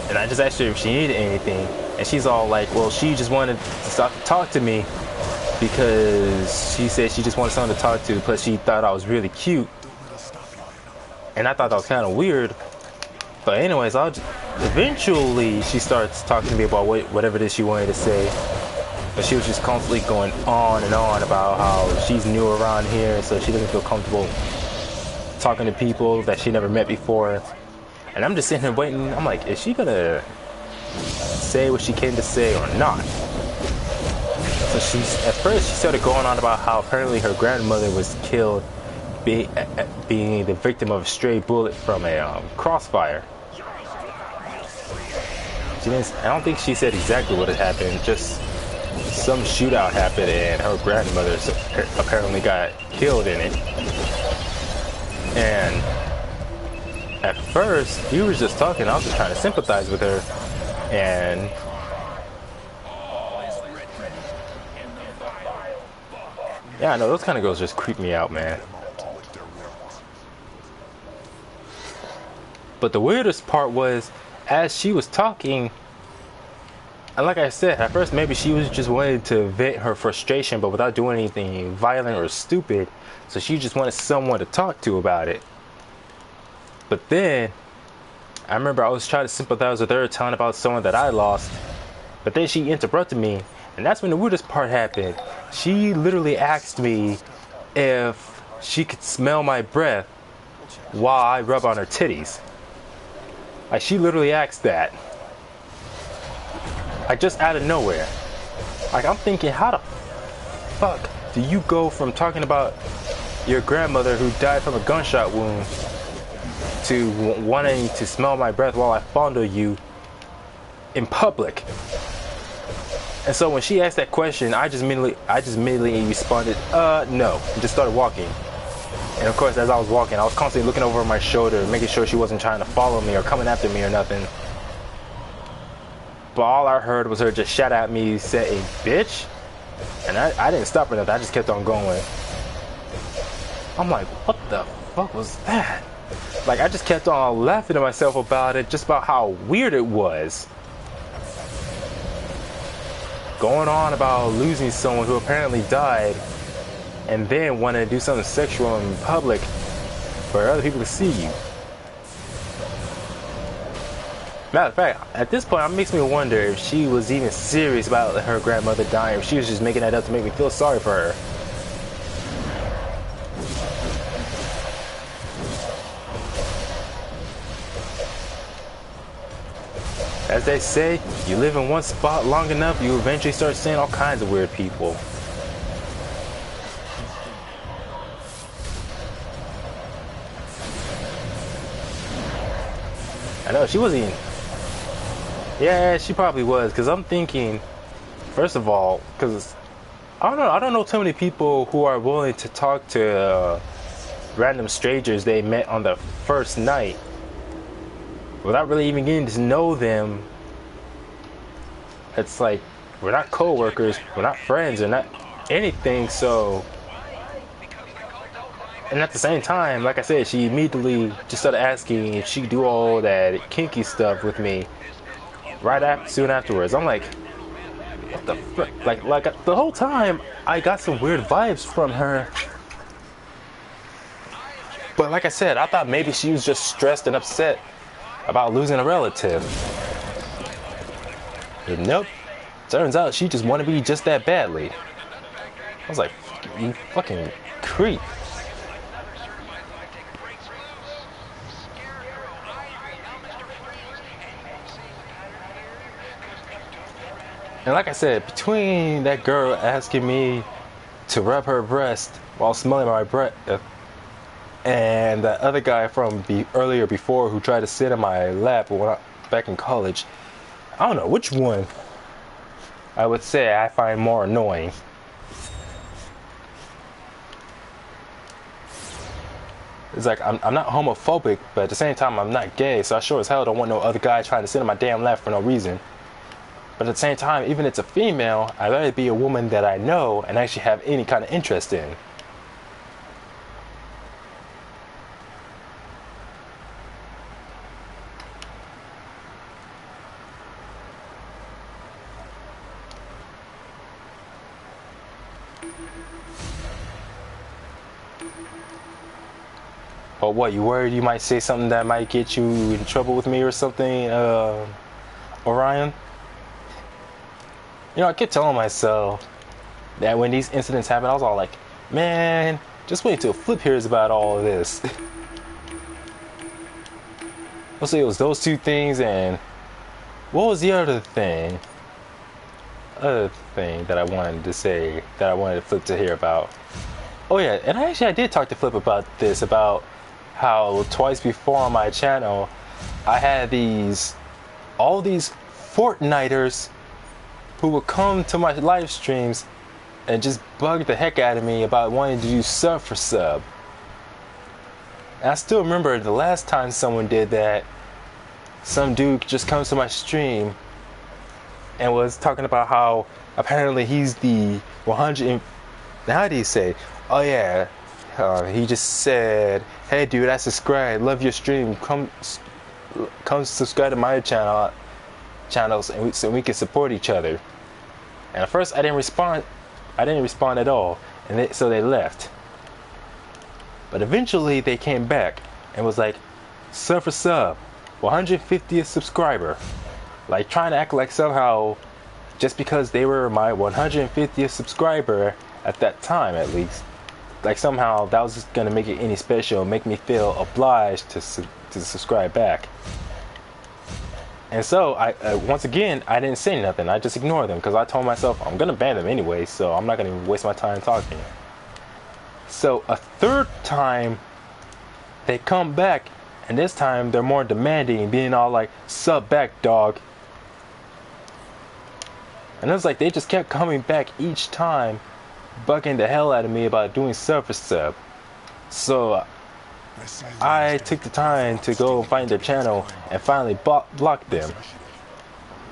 And I just asked her if she needed anything, and she's all like, well, she just wanted to stop to talk to me, because she said she just wanted someone to talk to, plus she thought I was really cute. And I thought that was kind of weird. But anyways, eventually she starts talking to me about whatever it is she wanted to say. But she was just constantly going on and on about how she's new around here, so she doesn't feel comfortable talking to people that she never met before. And I'm just sitting here waiting. I'm like, is she gonna say what she came to say or not? So at first she started going on about how apparently her grandmother was killed being the victim of a stray bullet from a crossfire. I don't think she said exactly what had happened, just some shootout happened and her grandmother apparently got killed in it. And at first, he was just talking, I was just trying to sympathize with her, and yeah, I know, those kind of girls just creep me out, man. But the weirdest part was, as she was talking, and like I said, at first maybe she was just wanting to vent her frustration, but without doing anything violent or stupid, so she just wanted someone to talk to about it. But then, I remember I was trying to sympathize with her, telling about someone that I lost, but then she interrupted me. And that's when the weirdest part happened. She literally asked me if she could smell my breath while I rub on her titties. Like, she literally asked that. Like, just out of nowhere. Like, I'm thinking, how the fuck do you go from talking about your grandmother who died from a gunshot wound to wanting to smell my breath while I fondle you in public? And so when she asked that question, I just immediately responded, no, and just started walking. And of course, as I was walking, I was constantly looking over my shoulder, making sure she wasn't trying to follow me or coming after me or nothing. But all I heard was her just shout at me, saying, bitch. And I didn't stop her nothing, I just kept on going. I'm like, what the fuck was that? Like, I just kept on laughing to myself about it, just about how weird it was. Going on about losing someone who apparently died and then want to do something sexual in public for other people to see you. Matter of fact, at this point, it makes me wonder if she was even serious about her grandmother dying, or if she was just making that up to make me feel sorry for her. As they say, you live in one spot long enough, you eventually start seeing all kinds of weird people. I know, she wasn't even... Yeah, she probably was, because I'm thinking, first of all, because I don't know too many people who are willing to talk to random strangers they met on the first night without really even getting to know them. It's like, we're not co-workers, we're not friends, we're not anything, so... And at the same time, like I said, she immediately just started asking if she could do all that kinky stuff with me soon afterwards. I'm like, what the frick? Like the whole time, I got some weird vibes from her. But like I said, I thought maybe she was just stressed and upset about losing a relative. But nope. Turns out she just wanted me just that badly. I was like, you fucking creep. And like I said, between that girl asking me to rub her breast while smelling my breath, and the other guy from earlier before who tried to sit in my lap back in college, I don't know which one I would say I find more annoying. It's like, I'm not homophobic, but at the same time, I'm not gay, so I sure as hell don't want no other guy trying to sit in my damn lap for no reason. But at the same time, even if it's a female, I'd rather be a woman that I know and actually have any kind of interest in. But what, you worried you might say something that might get you in trouble with me or something, Orion? You know, I kept telling myself that when these incidents happen, I was all like, man, just wait till Flip hears about all of this. Mostly it was those two things, and what was the other thing? Other thing that I wanted to say, that I wanted Flip to hear about. Oh yeah, and I did talk to Flip about this, about how twice before on my channel, I had all these Fortniters who would come to my live streams and just bug the heck out of me about wanting to do sub for sub. And I still remember the last time someone did that, some dude just comes to my stream and was talking about how apparently he's the 100, how do you say? Oh yeah, he just said, hey dude, I subscribe, love your stream, come subscribe to my channels and so we can support each other. And at first I didn't respond at all, and so they left. But eventually they came back and was like, sub for sub, 150th subscriber, like trying to act like somehow just because they were my 150th subscriber at that time, at least, like somehow that was just gonna make it any special, make me feel obliged to subscribe back. And so once again, I didn't say nothing. I just ignored them because I told myself I'm gonna ban them anyway, so I'm not gonna waste my time talking. So a third time they come back, and this time they're more demanding, being all like, sub back, dog. And it was like they just kept coming back each time, bugging the hell out of me about doing sub for sub. So I took the time to go find their channel and finally blocked them,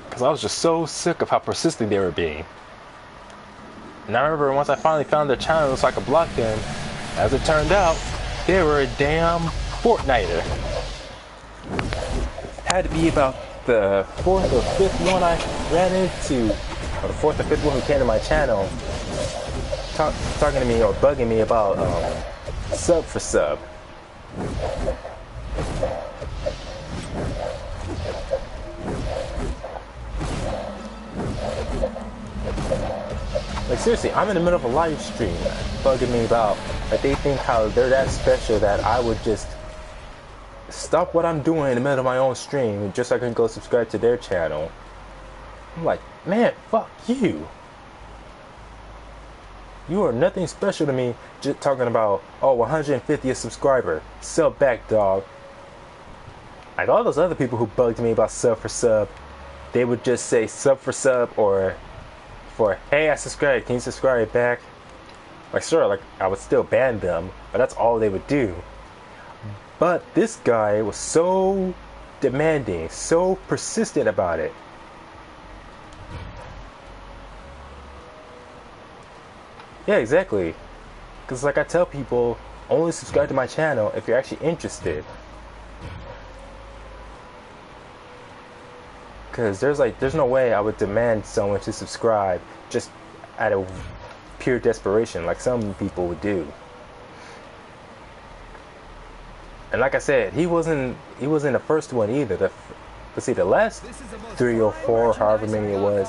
because I was just so sick of how persistent they were being. And I remember once I finally found their channel so I could block them, as it turned out, they were a damn Fortniter. Had to be about the 4th or 5th one I ran into, or the 4th or 5th one who came to my channel. talking to me or bugging me about sub for sub. Like seriously, I'm in the middle of a live stream bugging me about like they think how they're that special that I would just stop what I'm doing in the middle of my own stream just so I can go subscribe to their channel. I'm like, man, fuck you. You are nothing special to me just talking about, oh, 150th subscriber. Sub back, dog. Like all those other people who bugged me about sub for sub, they would just say sub for sub or for, hey, I subscribed, can you subscribe back? Like sure, like I would still ban them, but that's all they would do. But this guy was so demanding, so persistent about it. Yeah, exactly. Because like I tell people, only subscribe to my channel if you're actually interested. Because there's no way I would demand someone to subscribe just out of pure desperation like some people would do. And like I said, he wasn't the first one either. Let's see, the last 3 or 4, however many it was,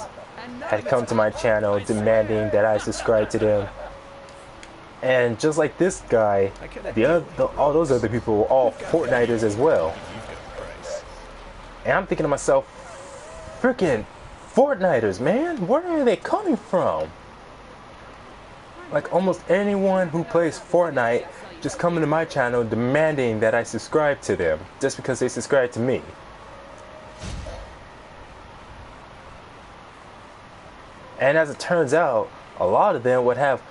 had come to my channel demanding that I subscribe to them. And just like this guy, all those other people were all Fortniters as well. And I'm thinking to myself, freaking Fortniters, man, where are they coming from? Like almost anyone who plays Fortnite just coming to my channel demanding that I subscribe to them just because they subscribe to me. And as it turns out, a lot of them would have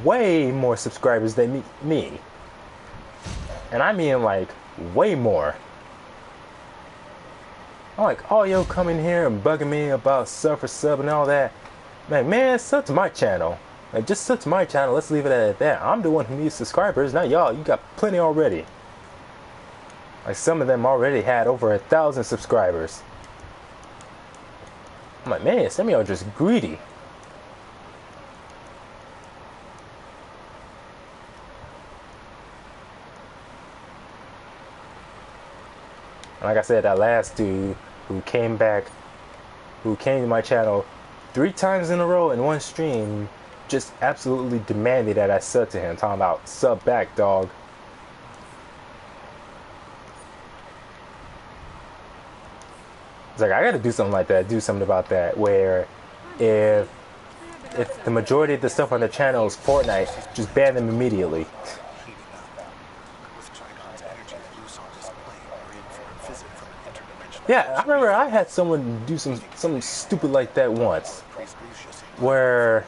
way more subscribers than me. And I mean like way more. I'm like, oh, yo, coming here and bugging me about sub for sub and all that. Like, man, sub to my channel. Like, just sub to my channel. Let's leave it at that. I'm the one who needs subscribers, not y'all. You got plenty already. Like, some of them already had over 1,000 subscribers. I'm like, man, some of y'all are just greedy. And like I said, that last dude who came to my channel 3 times in a row in one stream, just absolutely demanded that I sub to him, talking about sub back, dog. It's like, I gotta do something like that, do something about that, where if the majority of the stuff on the channel is Fortnite, just ban them immediately. Yeah, I remember I had someone do something stupid like that once, where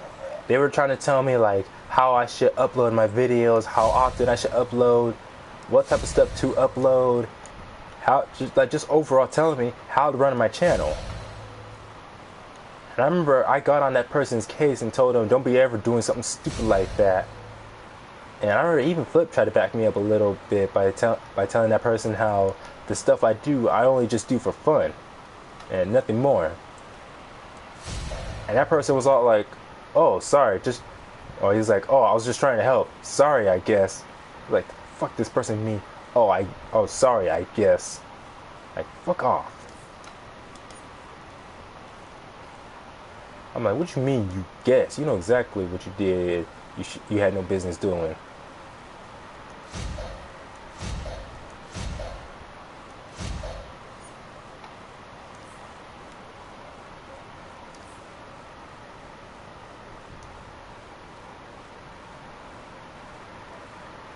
they were trying to tell me like how I should upload my videos, how often I should upload, what type of stuff to upload, how just overall telling me how to run my channel. And I remember I got on that person's case and told them, don't be ever doing something stupid like that. And I remember even Flip tried to back me up a little bit by telling that person how the stuff I do, I only just do for fun and nothing more. And that person was all like, oh, sorry, or he's like, oh, I was just trying to help. Sorry, I guess. Like, fuck this person me. Oh, sorry, I guess. Like, fuck off. I'm like, what you mean you guess? You know exactly what you did. You had no business doing.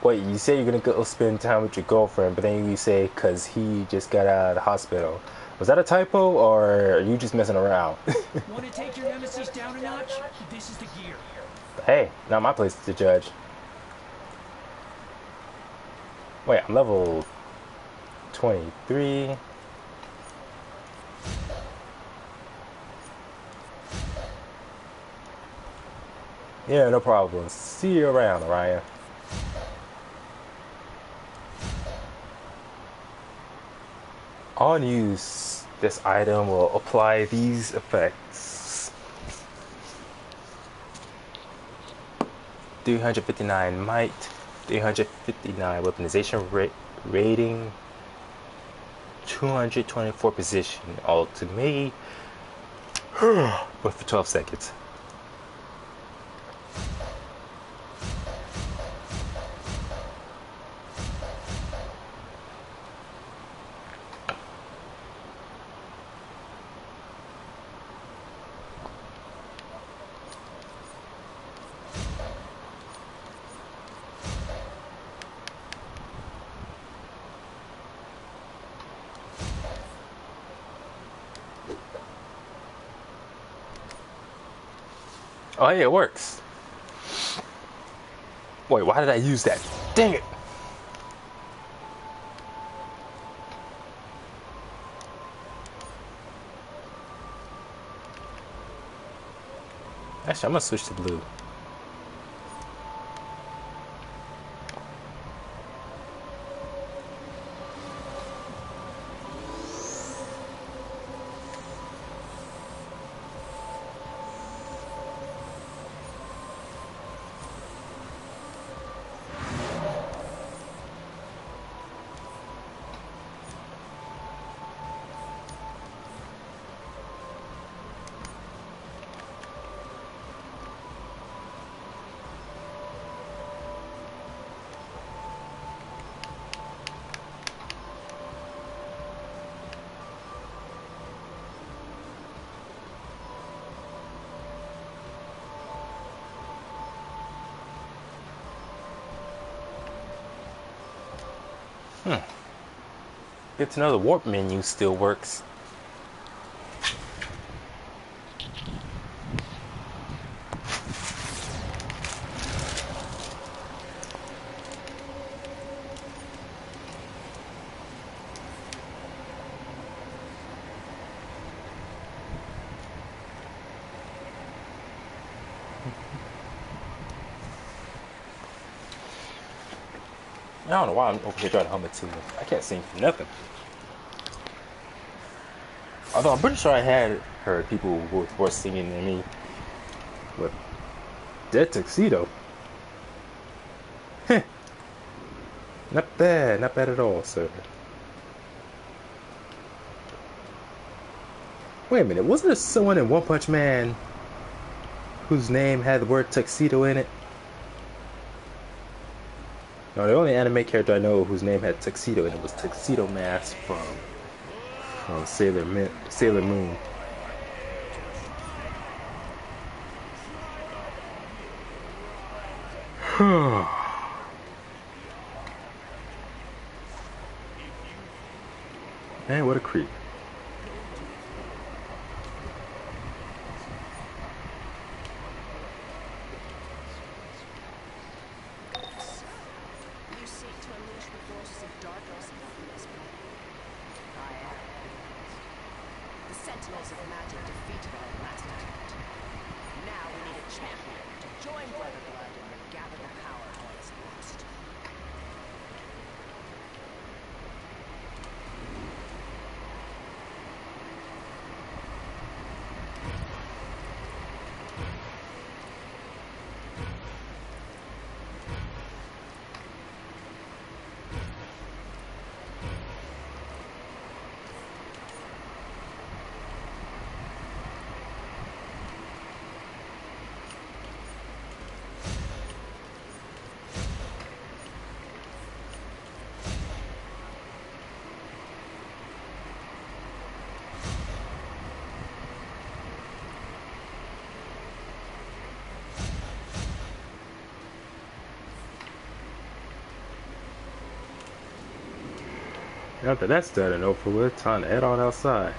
Wait, you say you're gonna go spend time with your girlfriend, but then you say because he just got out of the hospital. Was that a typo, or are you just messing around?
Want to take your nemesis down a notch? This is the gear.
Hey, not my place to judge. Wait, I'm level 23. Yeah, no problem. See you around, Ryan. I'll use this item will apply these effects. 359 might, 359 weaponization rating, 224 position. All to me. But for 12 seconds. Oh, hey, it works. Wait, why did I use that? Dang it. Actually, I'm gonna switch to blue. Good to know the warp menu still works. I don't know why I'm over here trying to hum it to me. I can't sing for nothing. Although I'm pretty sure I had heard people who were worse singing than me. But that tuxedo. Heh. Not bad at all, sir. Wait a minute, wasn't there someone in One Punch Man whose name had the word tuxedo in it? No, the only anime character I know whose name had tuxedo in it was Tuxedo Mask from Sailor Moon. Man, what a creep. After that's done and over with, time to head on outside.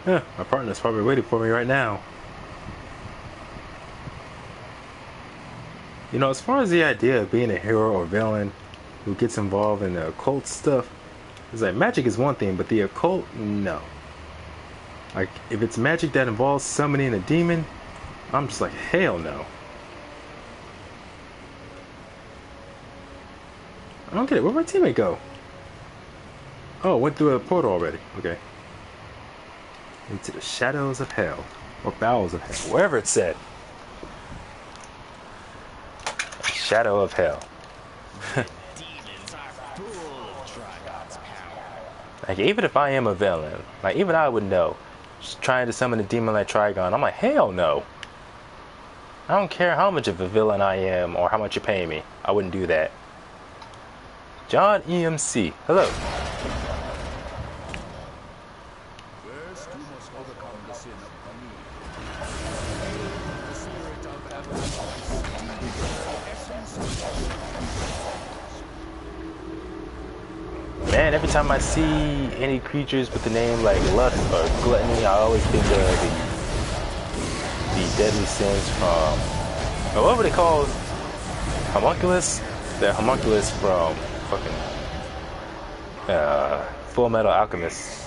Yeah, my partner's probably waiting for me right now. You know, as far as the idea of being a hero or villain, who gets involved in the occult stuff. It's like magic is one thing, but the occult, no. Like, if it's magic that involves summoning a demon, I'm just like, hell no. I don't get it. Where'd my teammate go? Oh, went through a portal already. Okay. Into the shadows of hell. Or bowels of hell. Wherever it said. Shadow of hell. Like, even if I am a villain, like, even I would know. Just trying to summon a demon like Trigon, I'm like, hell no. I don't care how much of a villain I am or how much you pay me. I wouldn't do that. John EMC, hello.
First, you must overcome the sin of greed. The spirit of avarice, the essence of
Man, every time I see any creatures with the name like lust or gluttony, I always think of the deadly sins from, what were they called? Homunculus? The homunculus from fucking Full Metal Alchemist.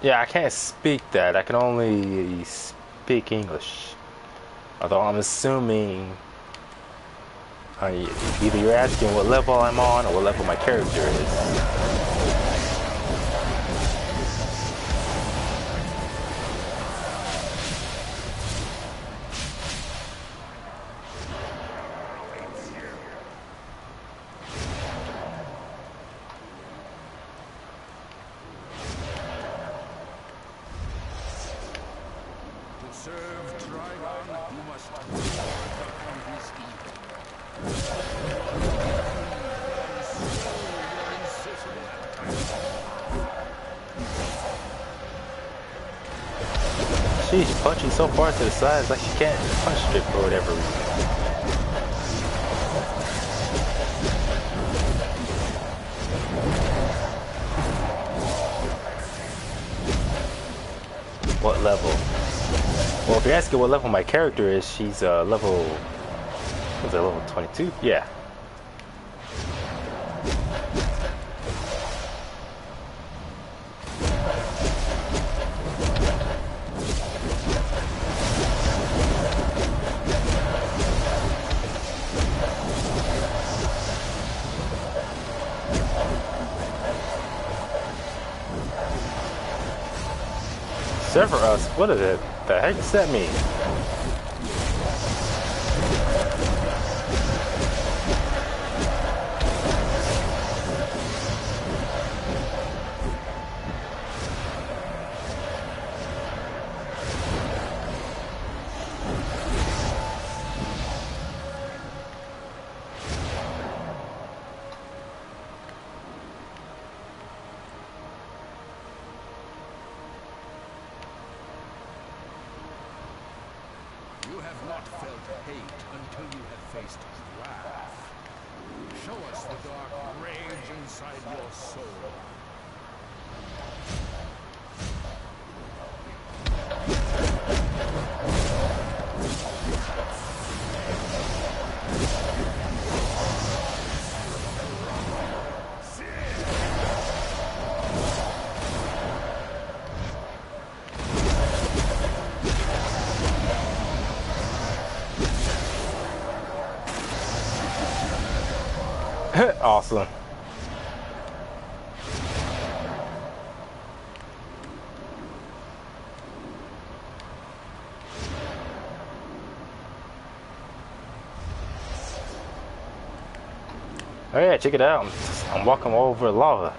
Yeah, I can't speak that. I can only speak English. Although I'm assuming either you're asking what level I'm on or what level my character is. She's punching so far to the sides like she can't punch straight for whatever reason. What level? Well, if you're asking what level my character is, she's level... Was it level 22? Yeah. Sever us? What is it? The heck does that mean?
You have not felt hate until you have faced wrath. Show us the dark rage inside your soul.
Awesome. Oh yeah, check it out. I'm walking over lava.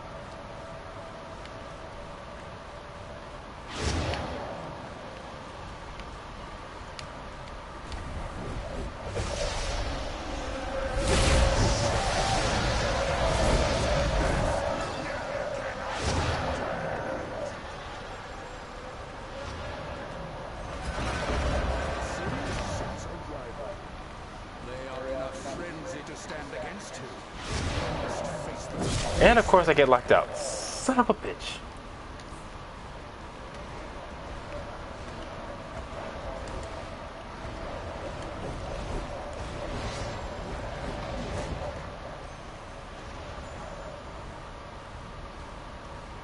And of course I get locked out. Son of a bitch.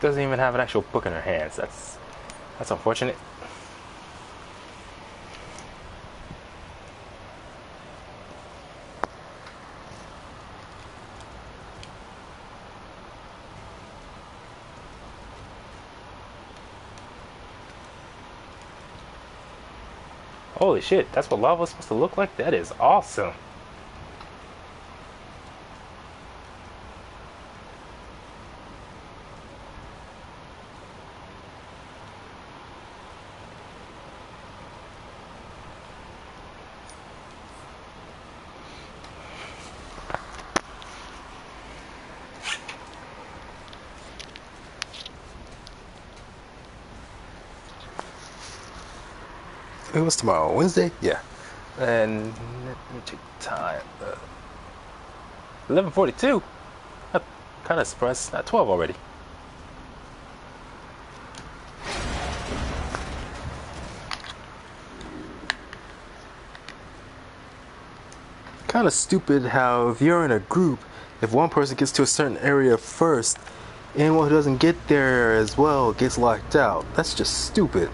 Doesn't even have an actual book in her hands. That's unfortunate. Holy shit, that's what lava is supposed to look like? That is awesome. It was tomorrow, Wednesday? Yeah. And let me check the time. 11:42. I'm kind of surprised it's not 12 already. Kind of stupid how if you're in a group, if one person gets to a certain area first, anyone who doesn't get there as well gets locked out. That's just stupid.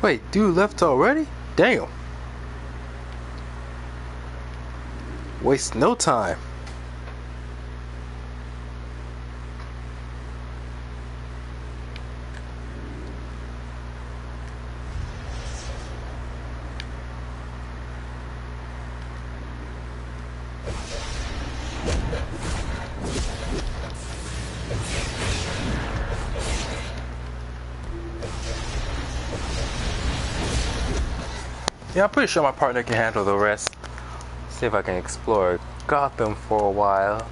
Wait, dude left already? Damn. Waste no time. Yeah, I'm pretty sure my partner can handle the rest. See if I can explore Gotham for a while.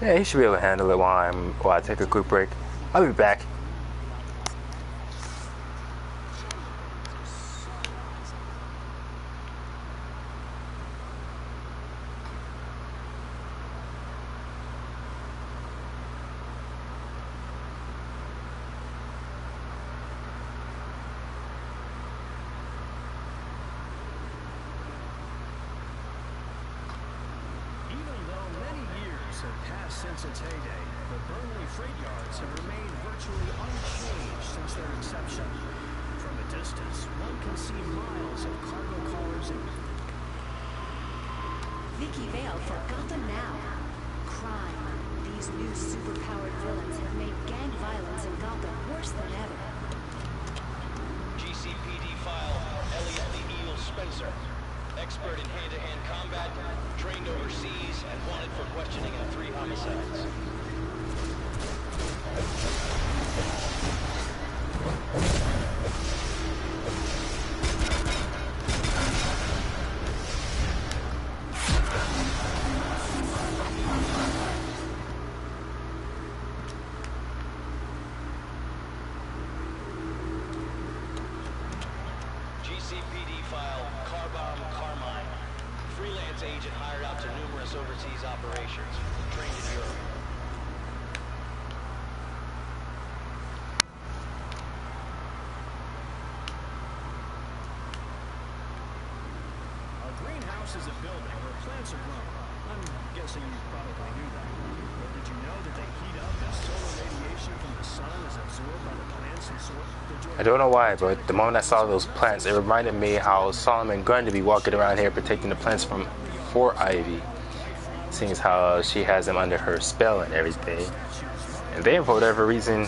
Yeah, he should be able to handle it while I take a quick break. I'll be back.
since its heyday, the Burnley freight yards have remained virtually unchanged since their inception. From a distance, one can see miles of cargo cars and...
Vicky Vale for Gotham Now. Crime. These new superpowered villains have made gang violence in Gotham worse than ever.
GCPD file Elliot the Eel Spencer. Expert in hand-to-hand combat, trained overseas, and wanted for questioning in 3 homicides. GCPD file Carbomb Carmine. Freelance agent hired out to numerous overseas operations, trained in Europe.
A greenhouse is a building where plants are grown. I'm guessing you probably knew that. But did you know that they heat up as solar radiation from the sun is absorbed by the plants and soil?
I don't know why, but the moment I saw those plants, it reminded me how Solomon Grundy be walking around here protecting the plants from Ivy, seeing as how she has them under her spell and everything. And then, for whatever reason,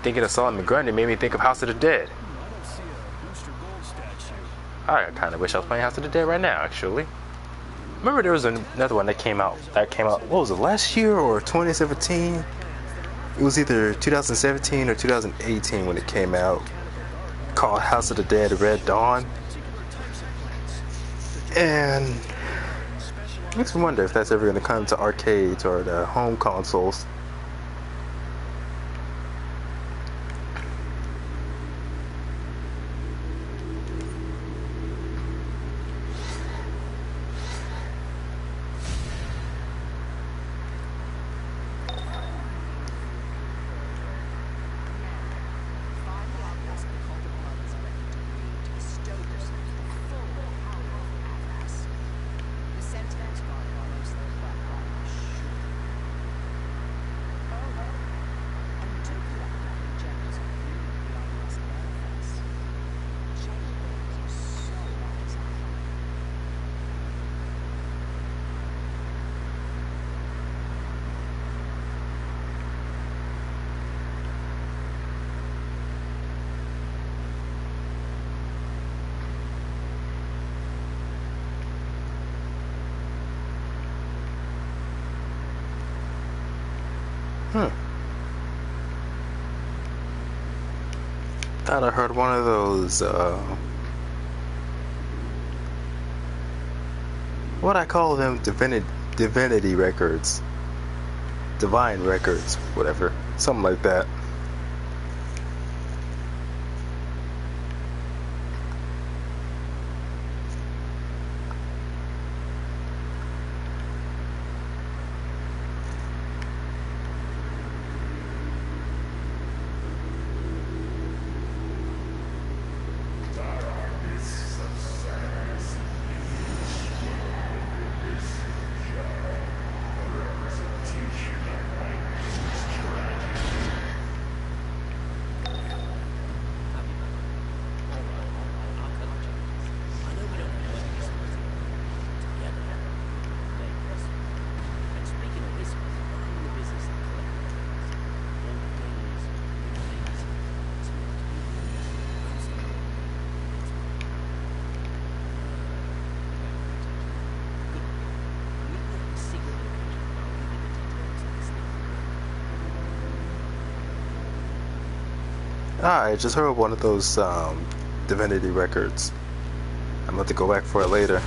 thinking of Solomon Grundy made me think of House of the Dead. I kind of wish I was playing House of the Dead right now, actually. Remember there was another one that came out, what was it, last year or 2017? It was either 2017 or 2018 when it came out, called House of the Dead Red Dawn. And it makes me wonder if that's ever going to come to arcades or the home consoles. Thought I heard one of those, what I call them, divinity records. Divine records, whatever. Something like that. I just heard one of those divinity records. I'm about to go back for it later.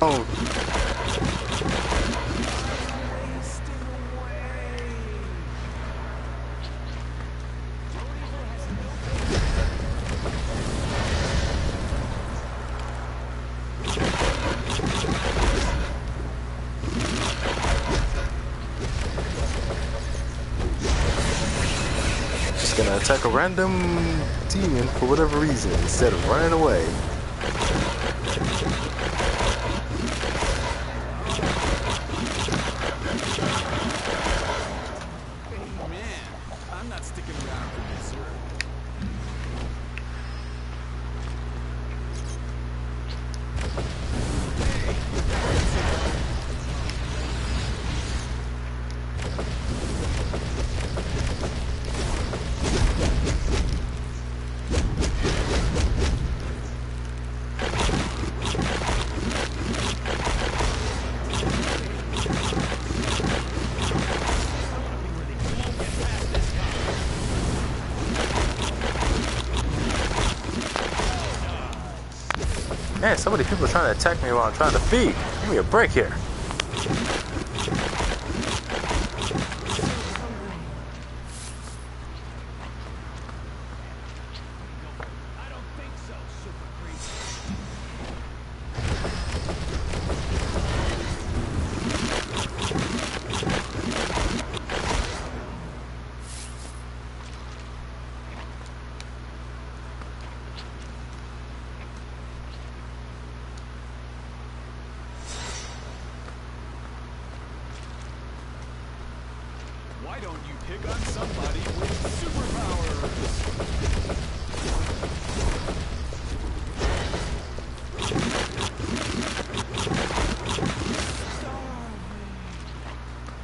phone. Just gonna attack a random demon for whatever reason instead of running away. Man, so many people are trying to attack me while I'm trying to feed. Give me a break here.
Why don't you pick on somebody with superpowers?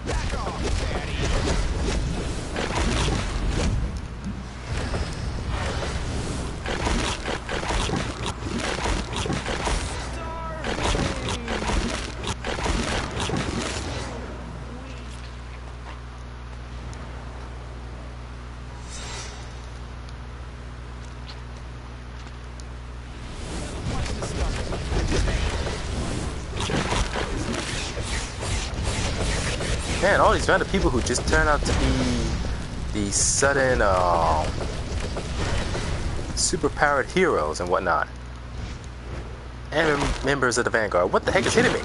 Back off,
Man, all these random people who just turn out to be the sudden super-powered heroes and whatnot. And members of the Vanguard. What the heck is hitting me?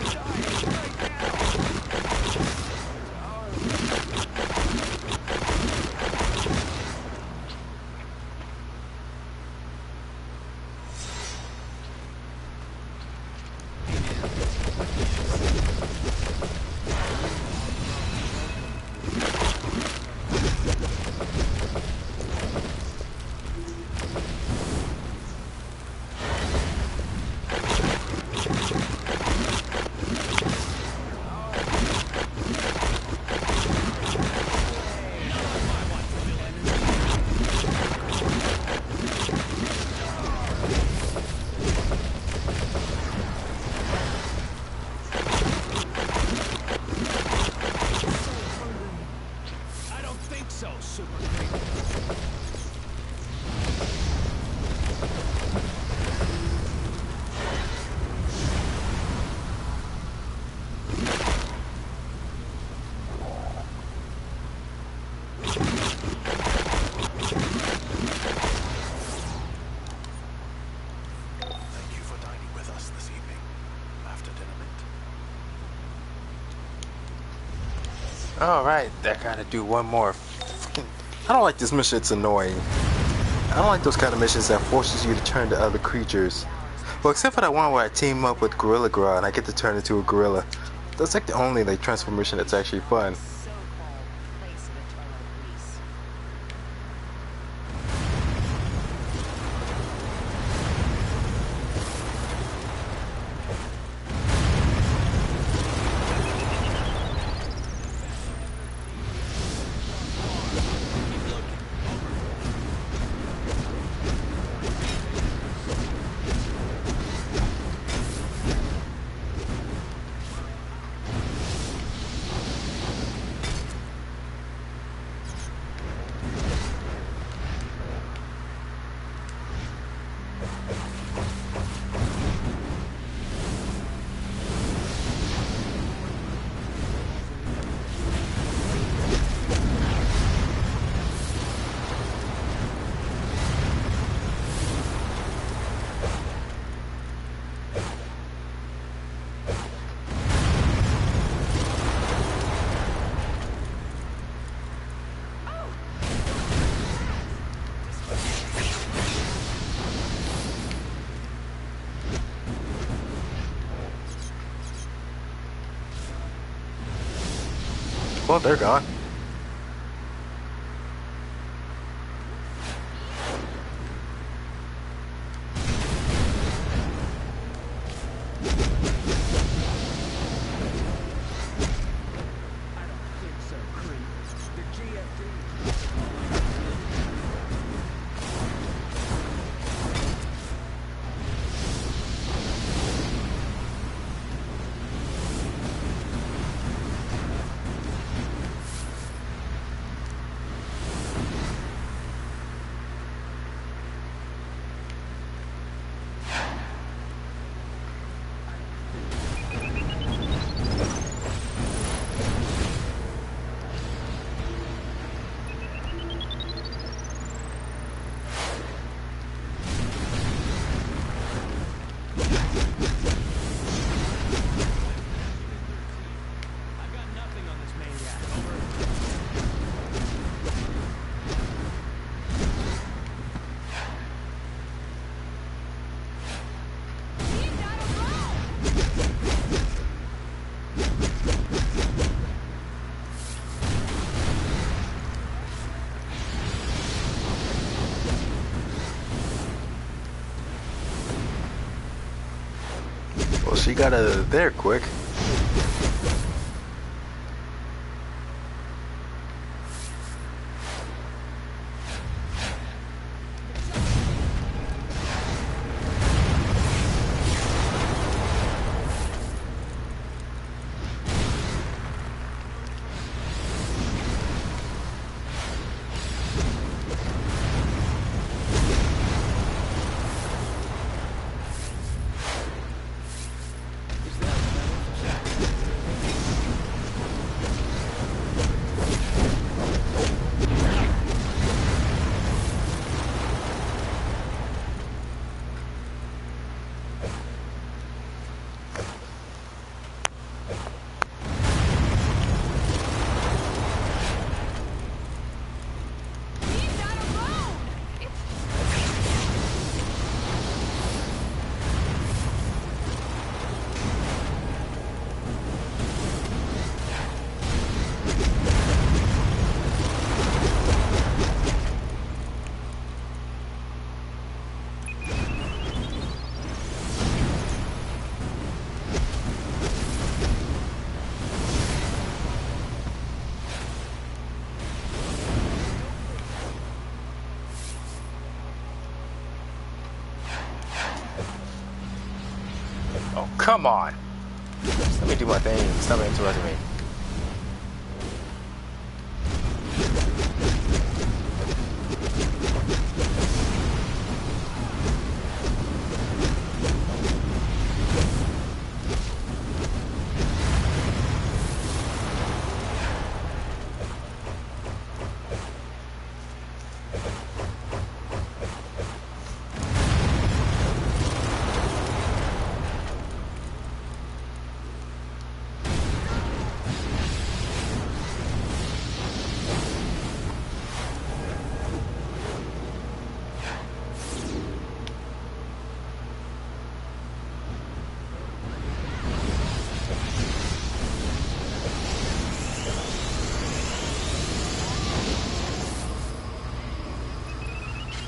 Alright, I gotta do one more. I don't like this mission, it's annoying. I don't like those kind of missions that forces you to turn to other creatures. Well, except for that one where I team up with Gorilla Grodd and I get to turn into a gorilla. That's like the only transformation that's actually fun.
Well, they're gone. Well, she got out of there quick. Oh, come on. Just let me do my thing. Stop interrupting me.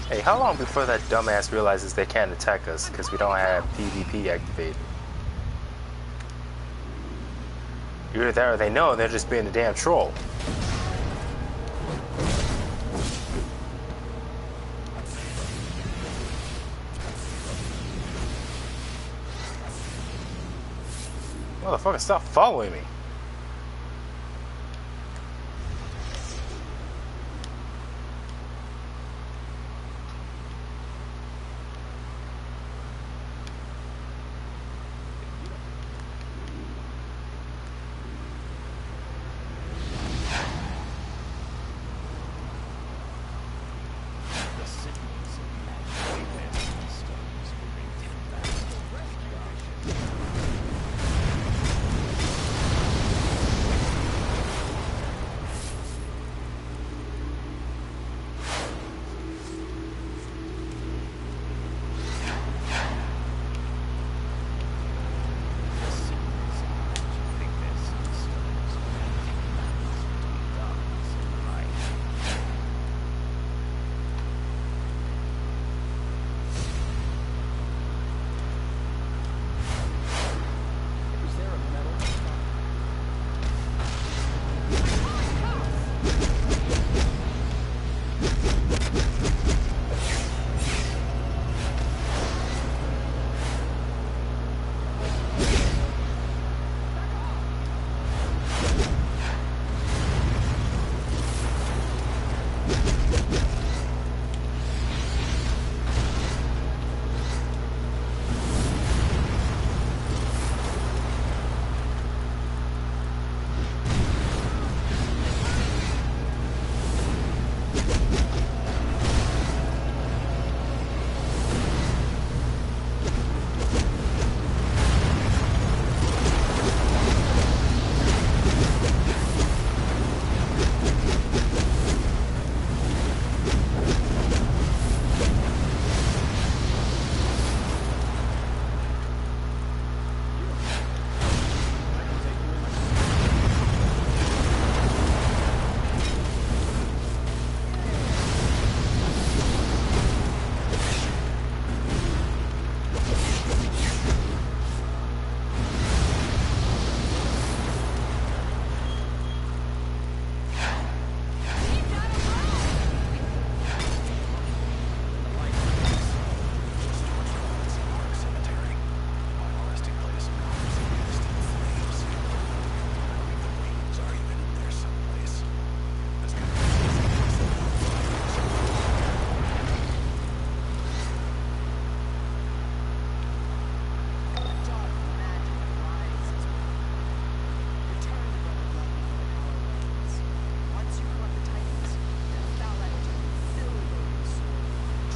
Hey, how long before that dumbass realizes they can't attack us because we don't have PvP activated? Either that or they know they're just being a damn troll. Motherfucker, stop following me.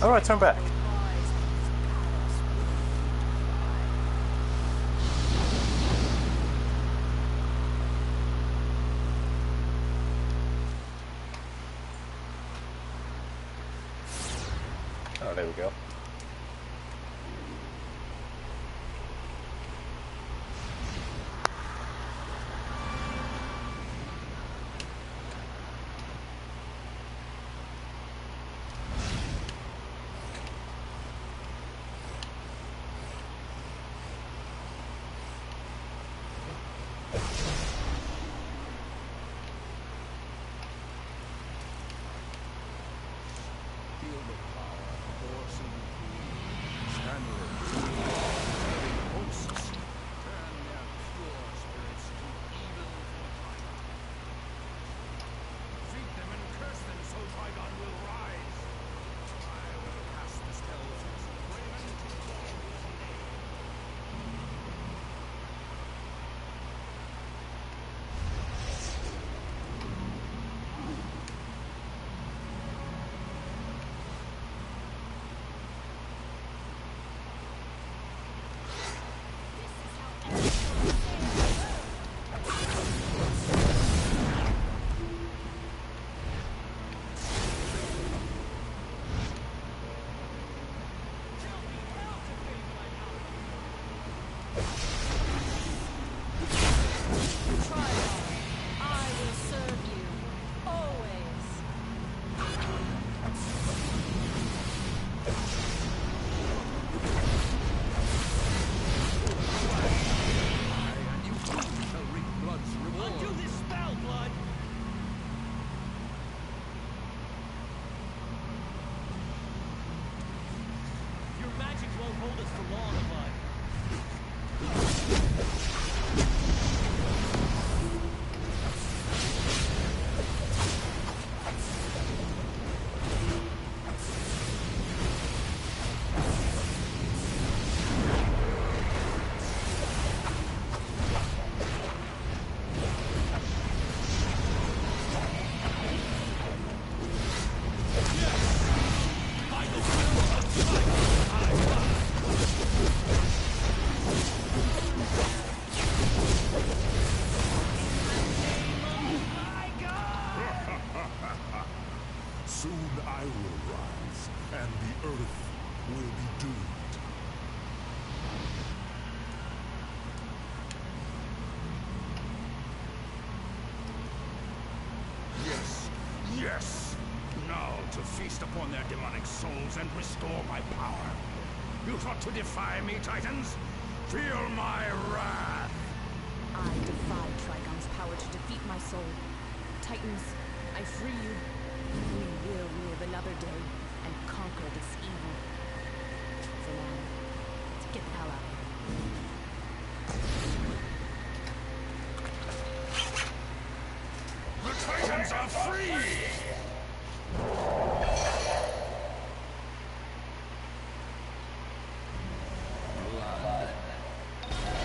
do I turn back? Oh, there we go.
Soon I will rise, and the earth will be doomed.
Yes, yes! Now to feast upon their demonic souls and restore my power. You thought to defy me, Titans? Feel my wrath!
I defy Trigon's power to defeat my soul. Titans, I free you. We will live another day and conquer this evil. For now, let's get the hell out of here.
The Titans are free!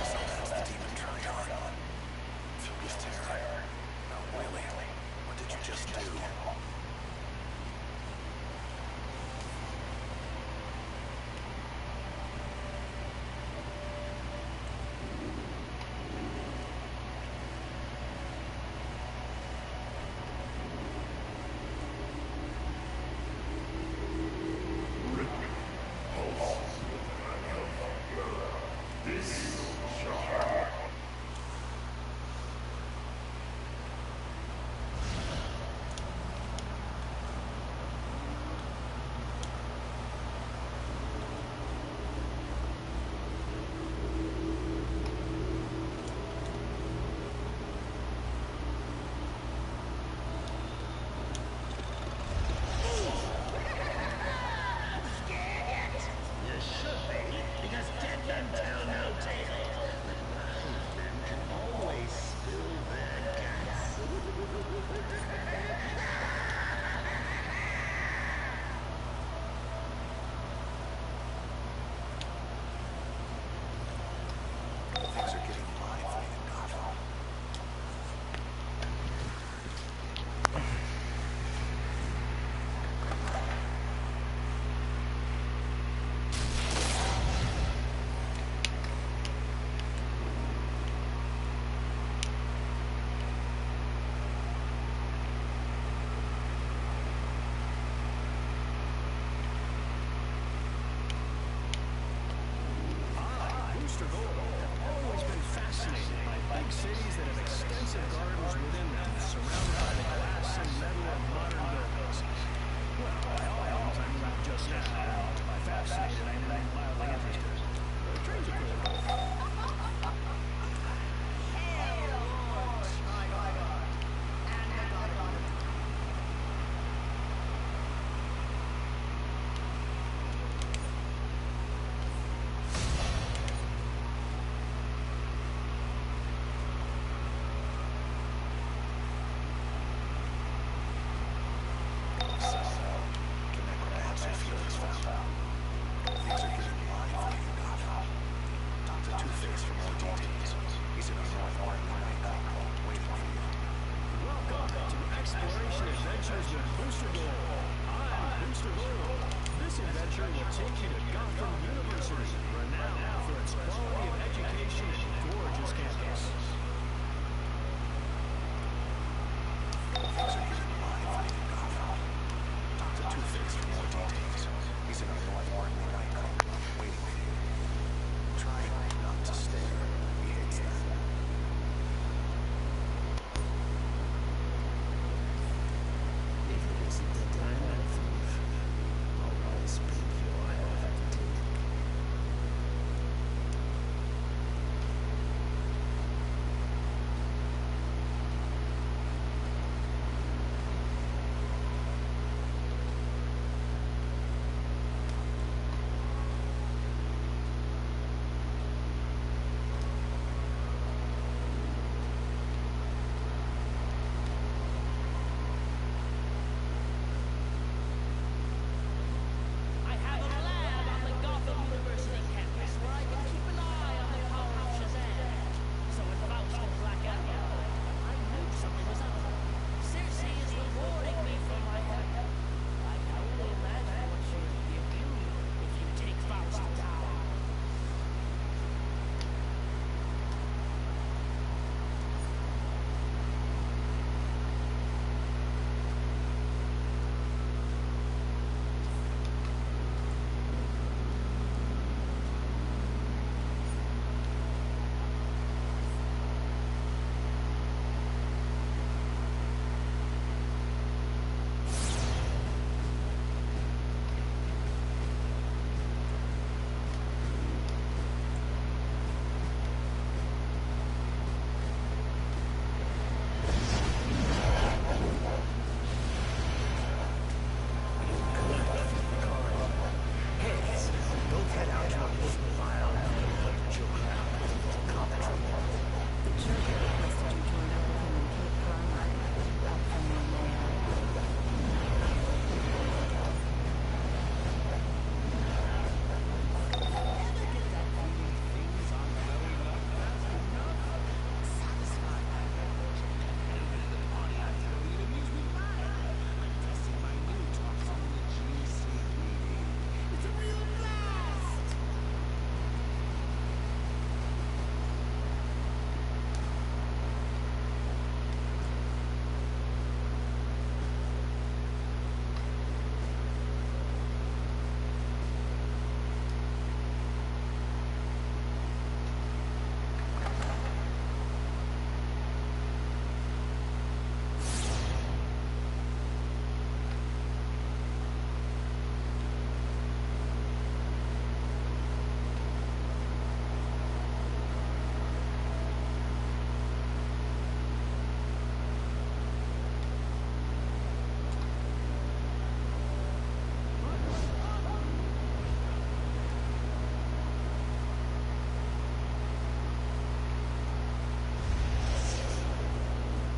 So that's the demon Trigon. Filled with terror. No, really? What did you just do?
cities that have extensive gardens within them, surrounded by the glass and metal of modern buildings. Well, by all means, I moved just now. Fascinated, I remain mildly interested. The trains are cool.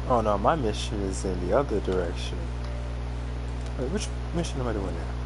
Oh no, my mission is in the other direction. Wait, which mission am I doing now?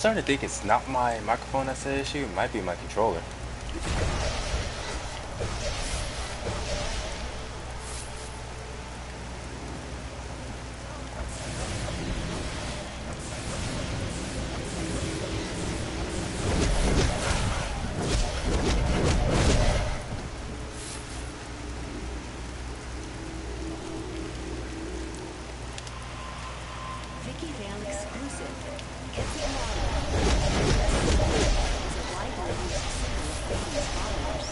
starting to think it's not my microphone that's the issue. It might be my controller.
Vicky Vale exclusive. Get the water. Is a widely used symbol of Bane's followers.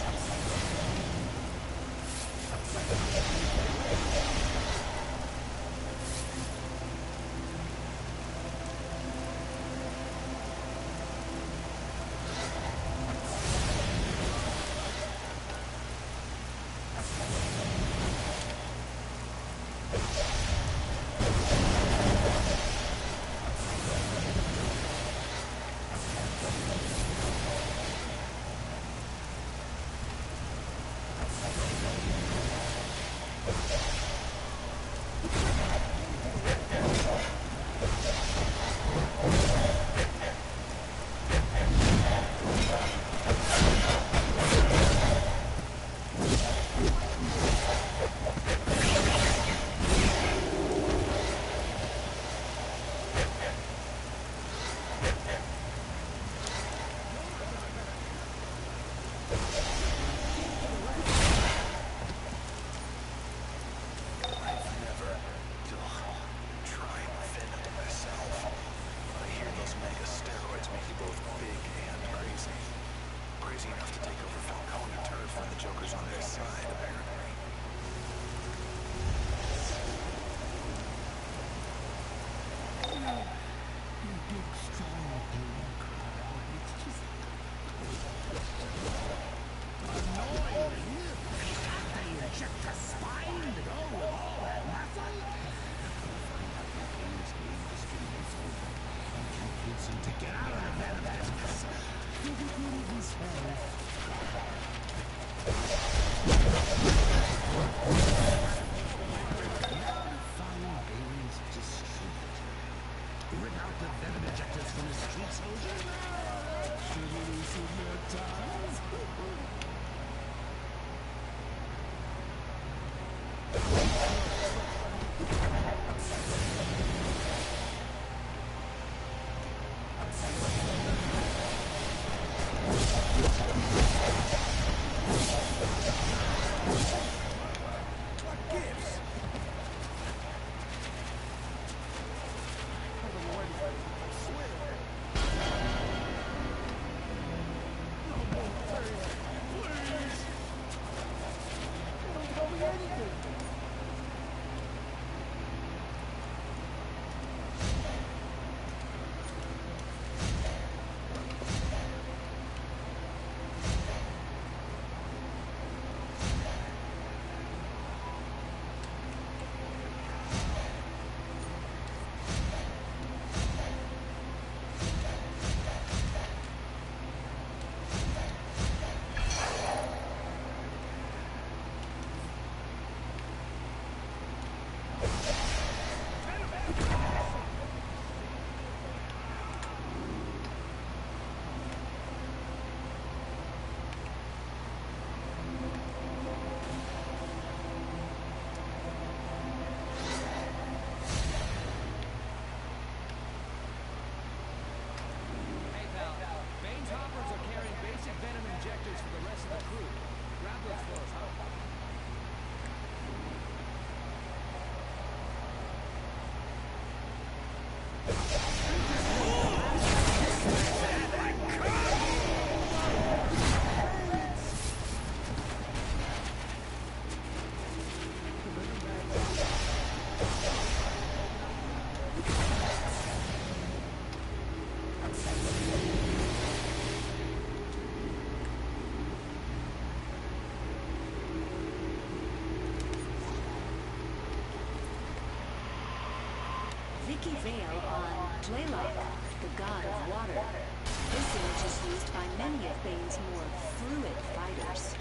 Vicky Vale on Dlaylock, the god of water. This image is used by many of Bane's more fluid fighters.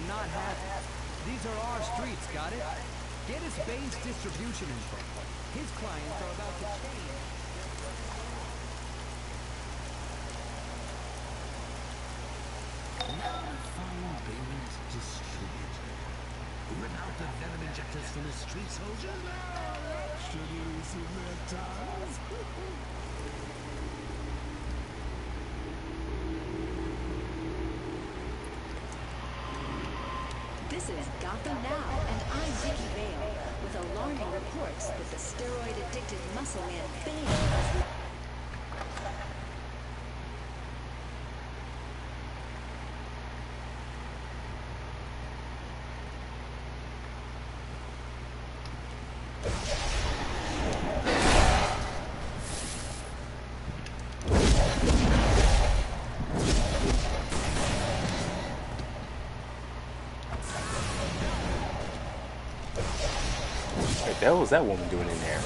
Not happy. These are our streets, got it? Get us Bane's distribution info. His clients are about to change.
Now to find Bane's distributor. Rip out the venom injectors from his street soldiers? Should you receive their tongues?
This is Gotham Now, and I'm Vicky Vale, with alarming reports that the steroid-addicted muscle man Bane has...
What the hell was that woman doing in there?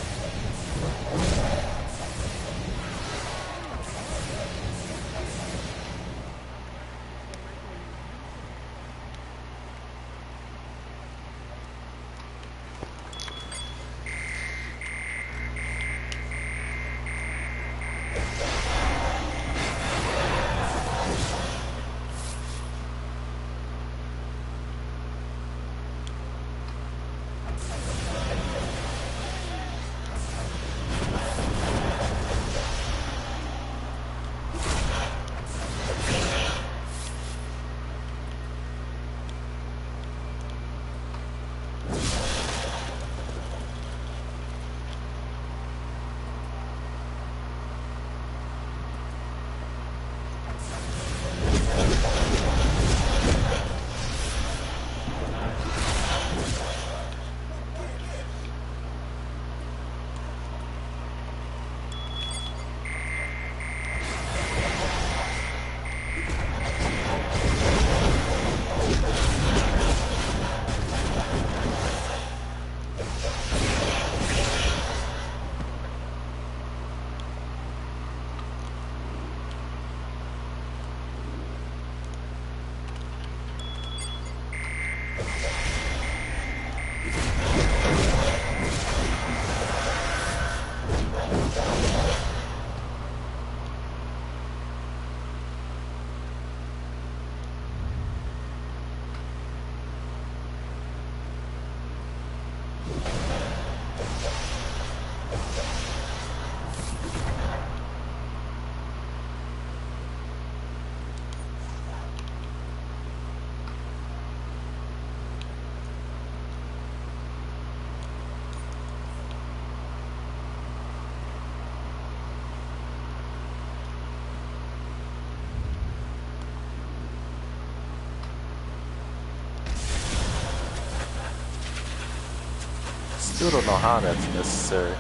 Still don't know how that's necessary.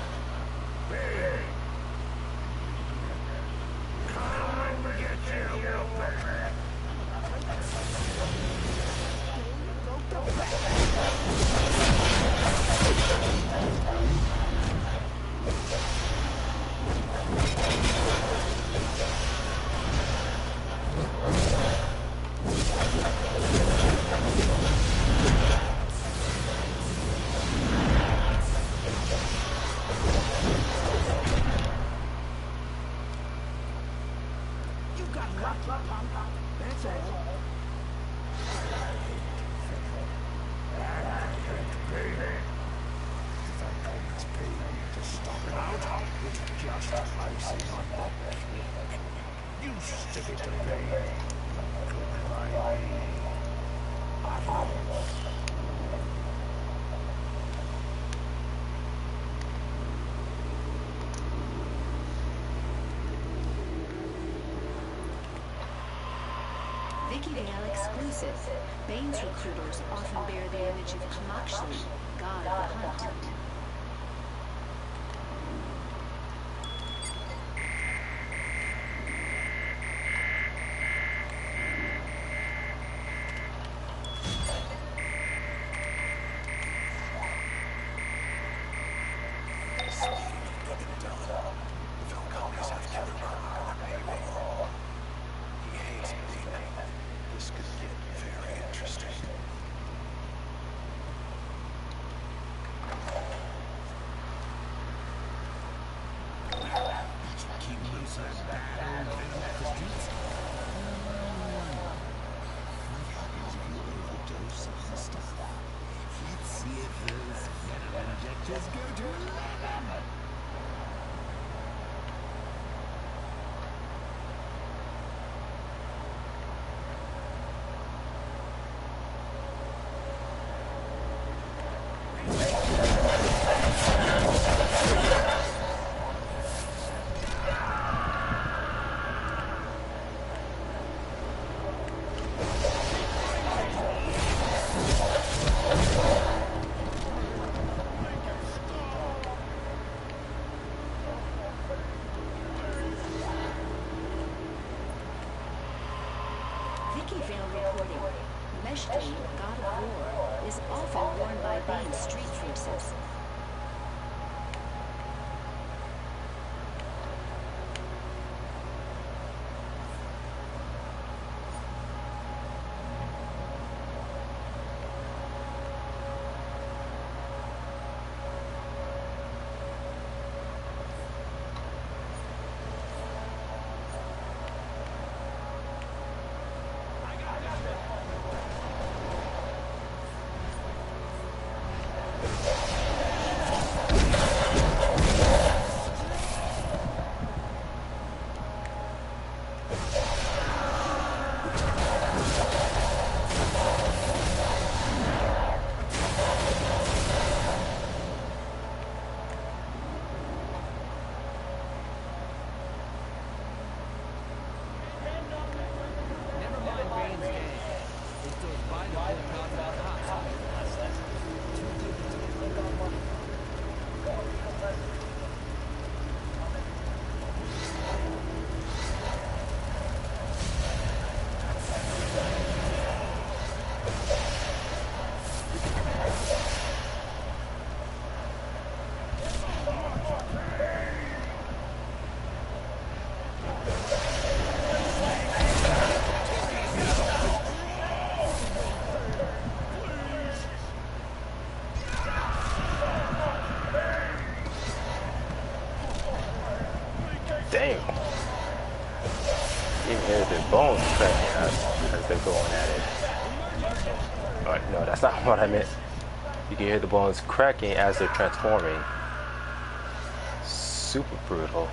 Vicky Vale exclusive. Bane's recruiters often bear the image of Kamakshli, god of the hunt. Vicky Vale reporting. Meshki, god of war, is often worn by Bane's street forces.
Damn. You can hear the bones cracking as they're going at it. Alright, no, that's not what I meant. You can hear the bones cracking as they're transforming. Super brutal.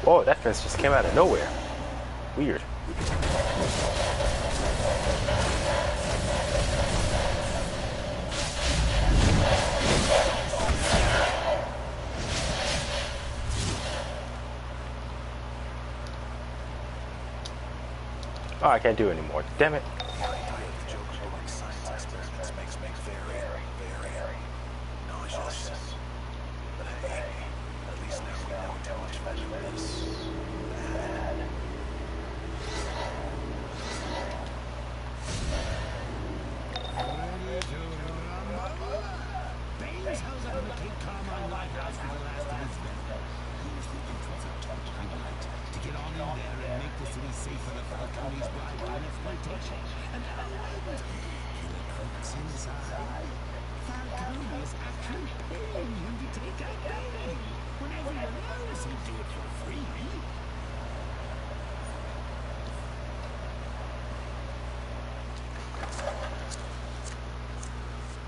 Oh, that fence just came out of nowhere. Weird. Oh, I can't do it anymore. Damn it.
The idea of Joe conducting science experiments makes me very nauseous. But hey, at least now we know too much venom is bad.
Baines held up in the Cape Carmine Lighthouse for the last of his men. He used the entrance at Tawny Light to get on in there and make the city safe for the Falcone's bribery and exploitation. And in the crooks inside, Falcone is actually paying him to take out bail, when everyone else would do it for free.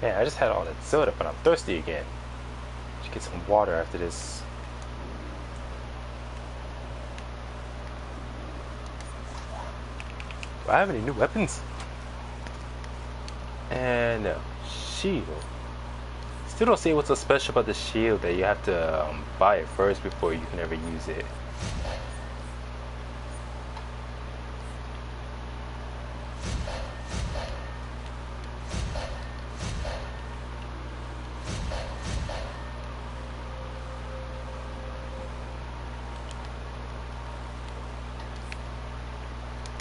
Man, I just had all that soda, but I'm thirsty again. Should get some water after this. Do I have any new weapons? And no. Shield. Still don't see what's so special about the shield that you have to buy it first before you can ever use it.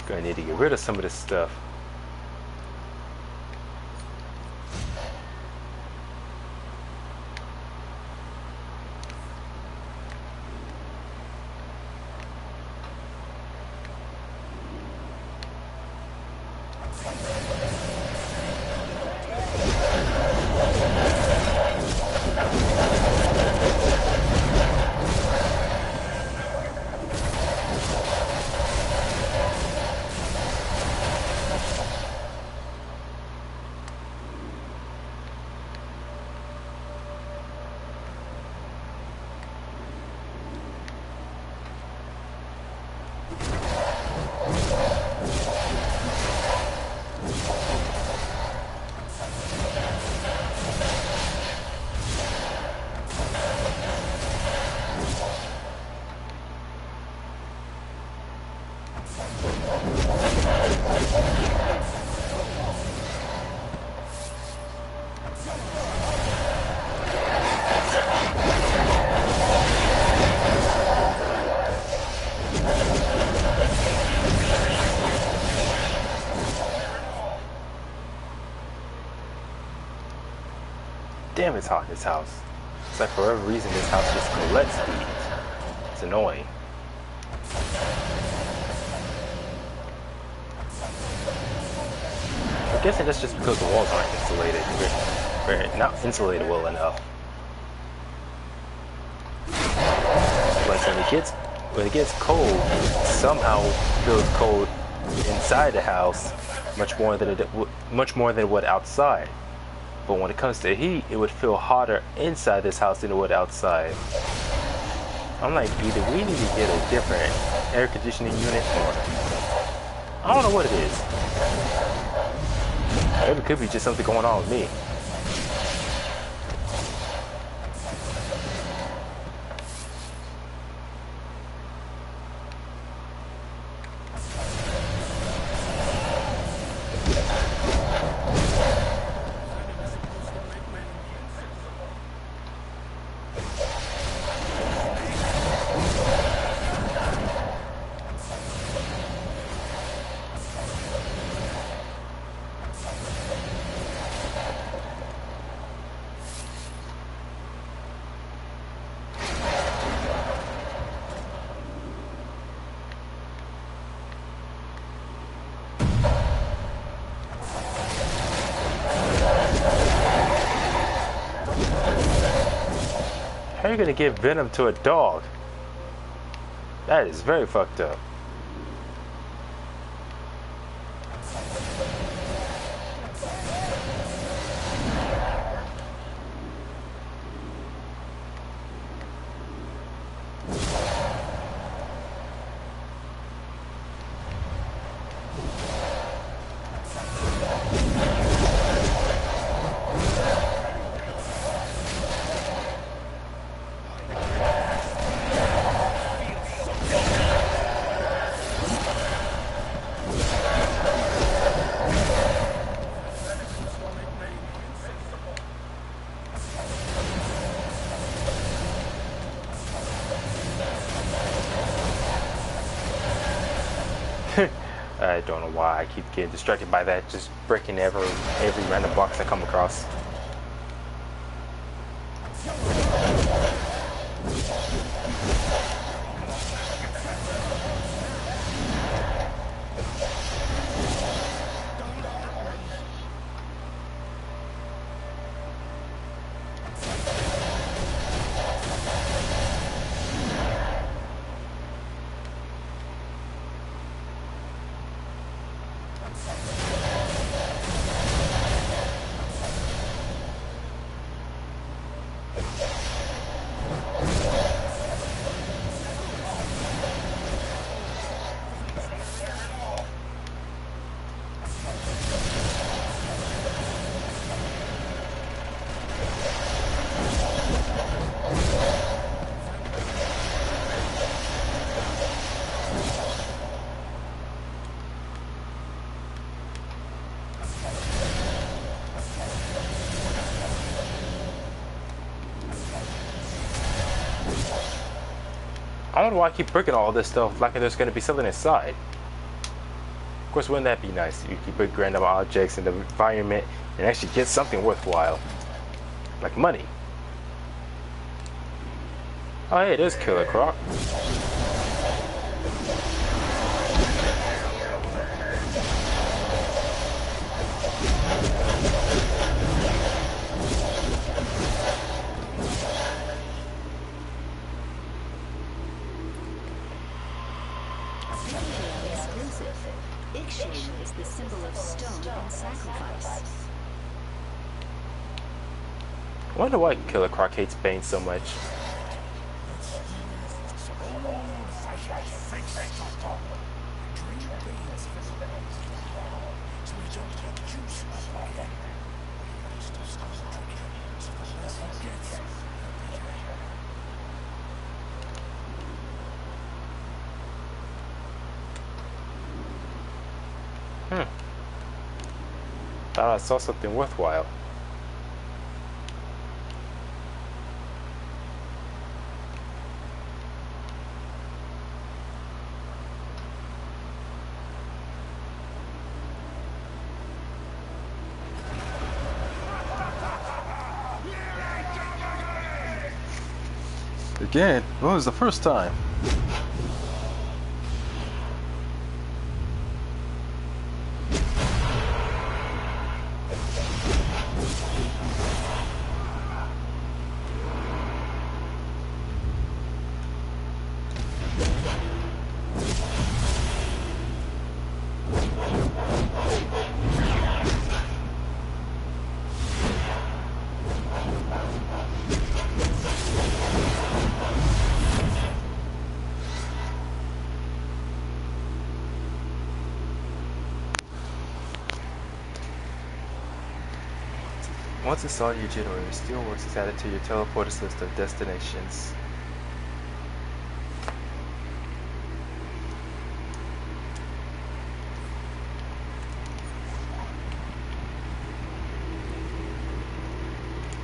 Gonna need to get rid of some of this stuff. Damn, it's hot in this house. It's like for whatever reason this house just collects heat. It's annoying. I'm guessing that's just because the walls aren't insulated. They're not insulated well enough. Like when it gets cold, it somehow feels cold inside the house much more than it would outside. But when it comes to heat, it would feel hotter inside this house than it would outside. I'm like, either we need to get a different air conditioning unit, or I don't know what it is. Maybe it could be just something going on with me. How are you gonna give venom to a dog? That is very fucked up. I don't know why I keep getting distracted by that. Just breaking every random box I come across. I don't know why I keep breaking all this stuff like there's going to be something inside. Of course, wouldn't that be nice? You can break random objects in the environment and actually get something worthwhile. Like money. Oh hey, it is Killer Croc.
Is the symbol of stone and sacrifice.
I wonder why Killer Croc hates Bane so much. Thought I saw something worthwhile.
Again? When was the first time?
Once installed your generator, Steelworks is added to your teleporter's list of destinations.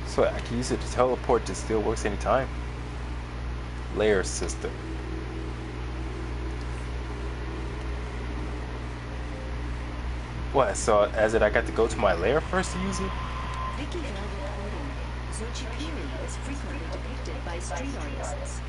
So I can use it to teleport to Steelworks anytime. Layer system. What, so as it I got to go to my lair first to use it?
Vicky Vale reporting. Xochipilli is frequently depicted by street artists.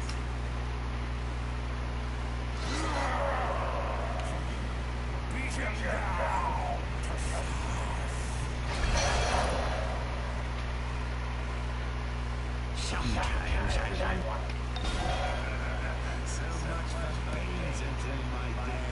Sometimes I like so much for Bane's entering my day.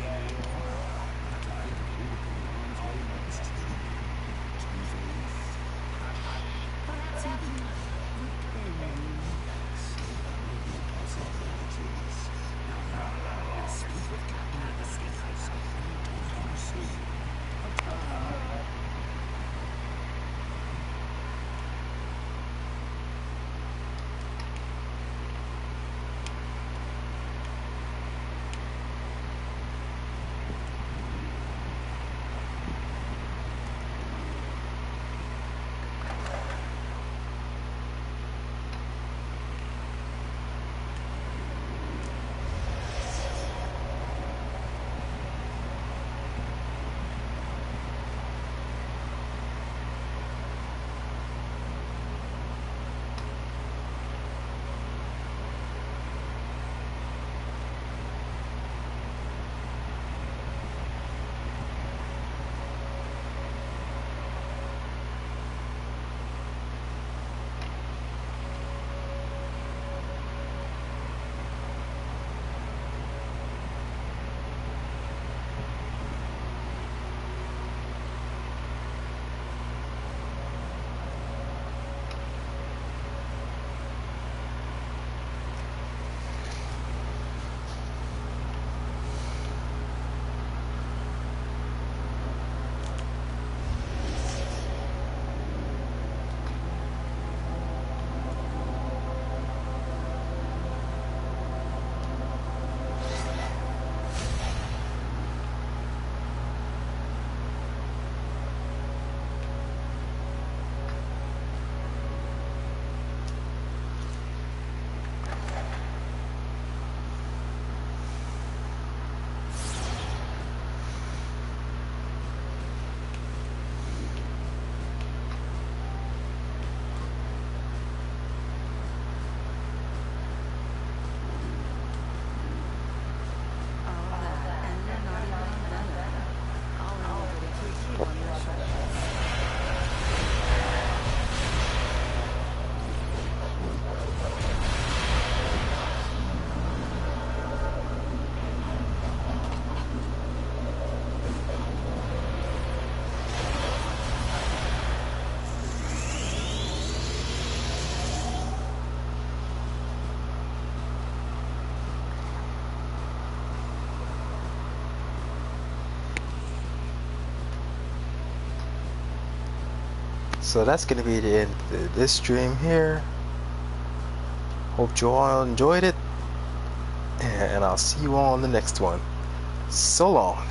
So that's going to be the end of this stream here. Hope you all enjoyed it. And I'll see you all on the next one. So long.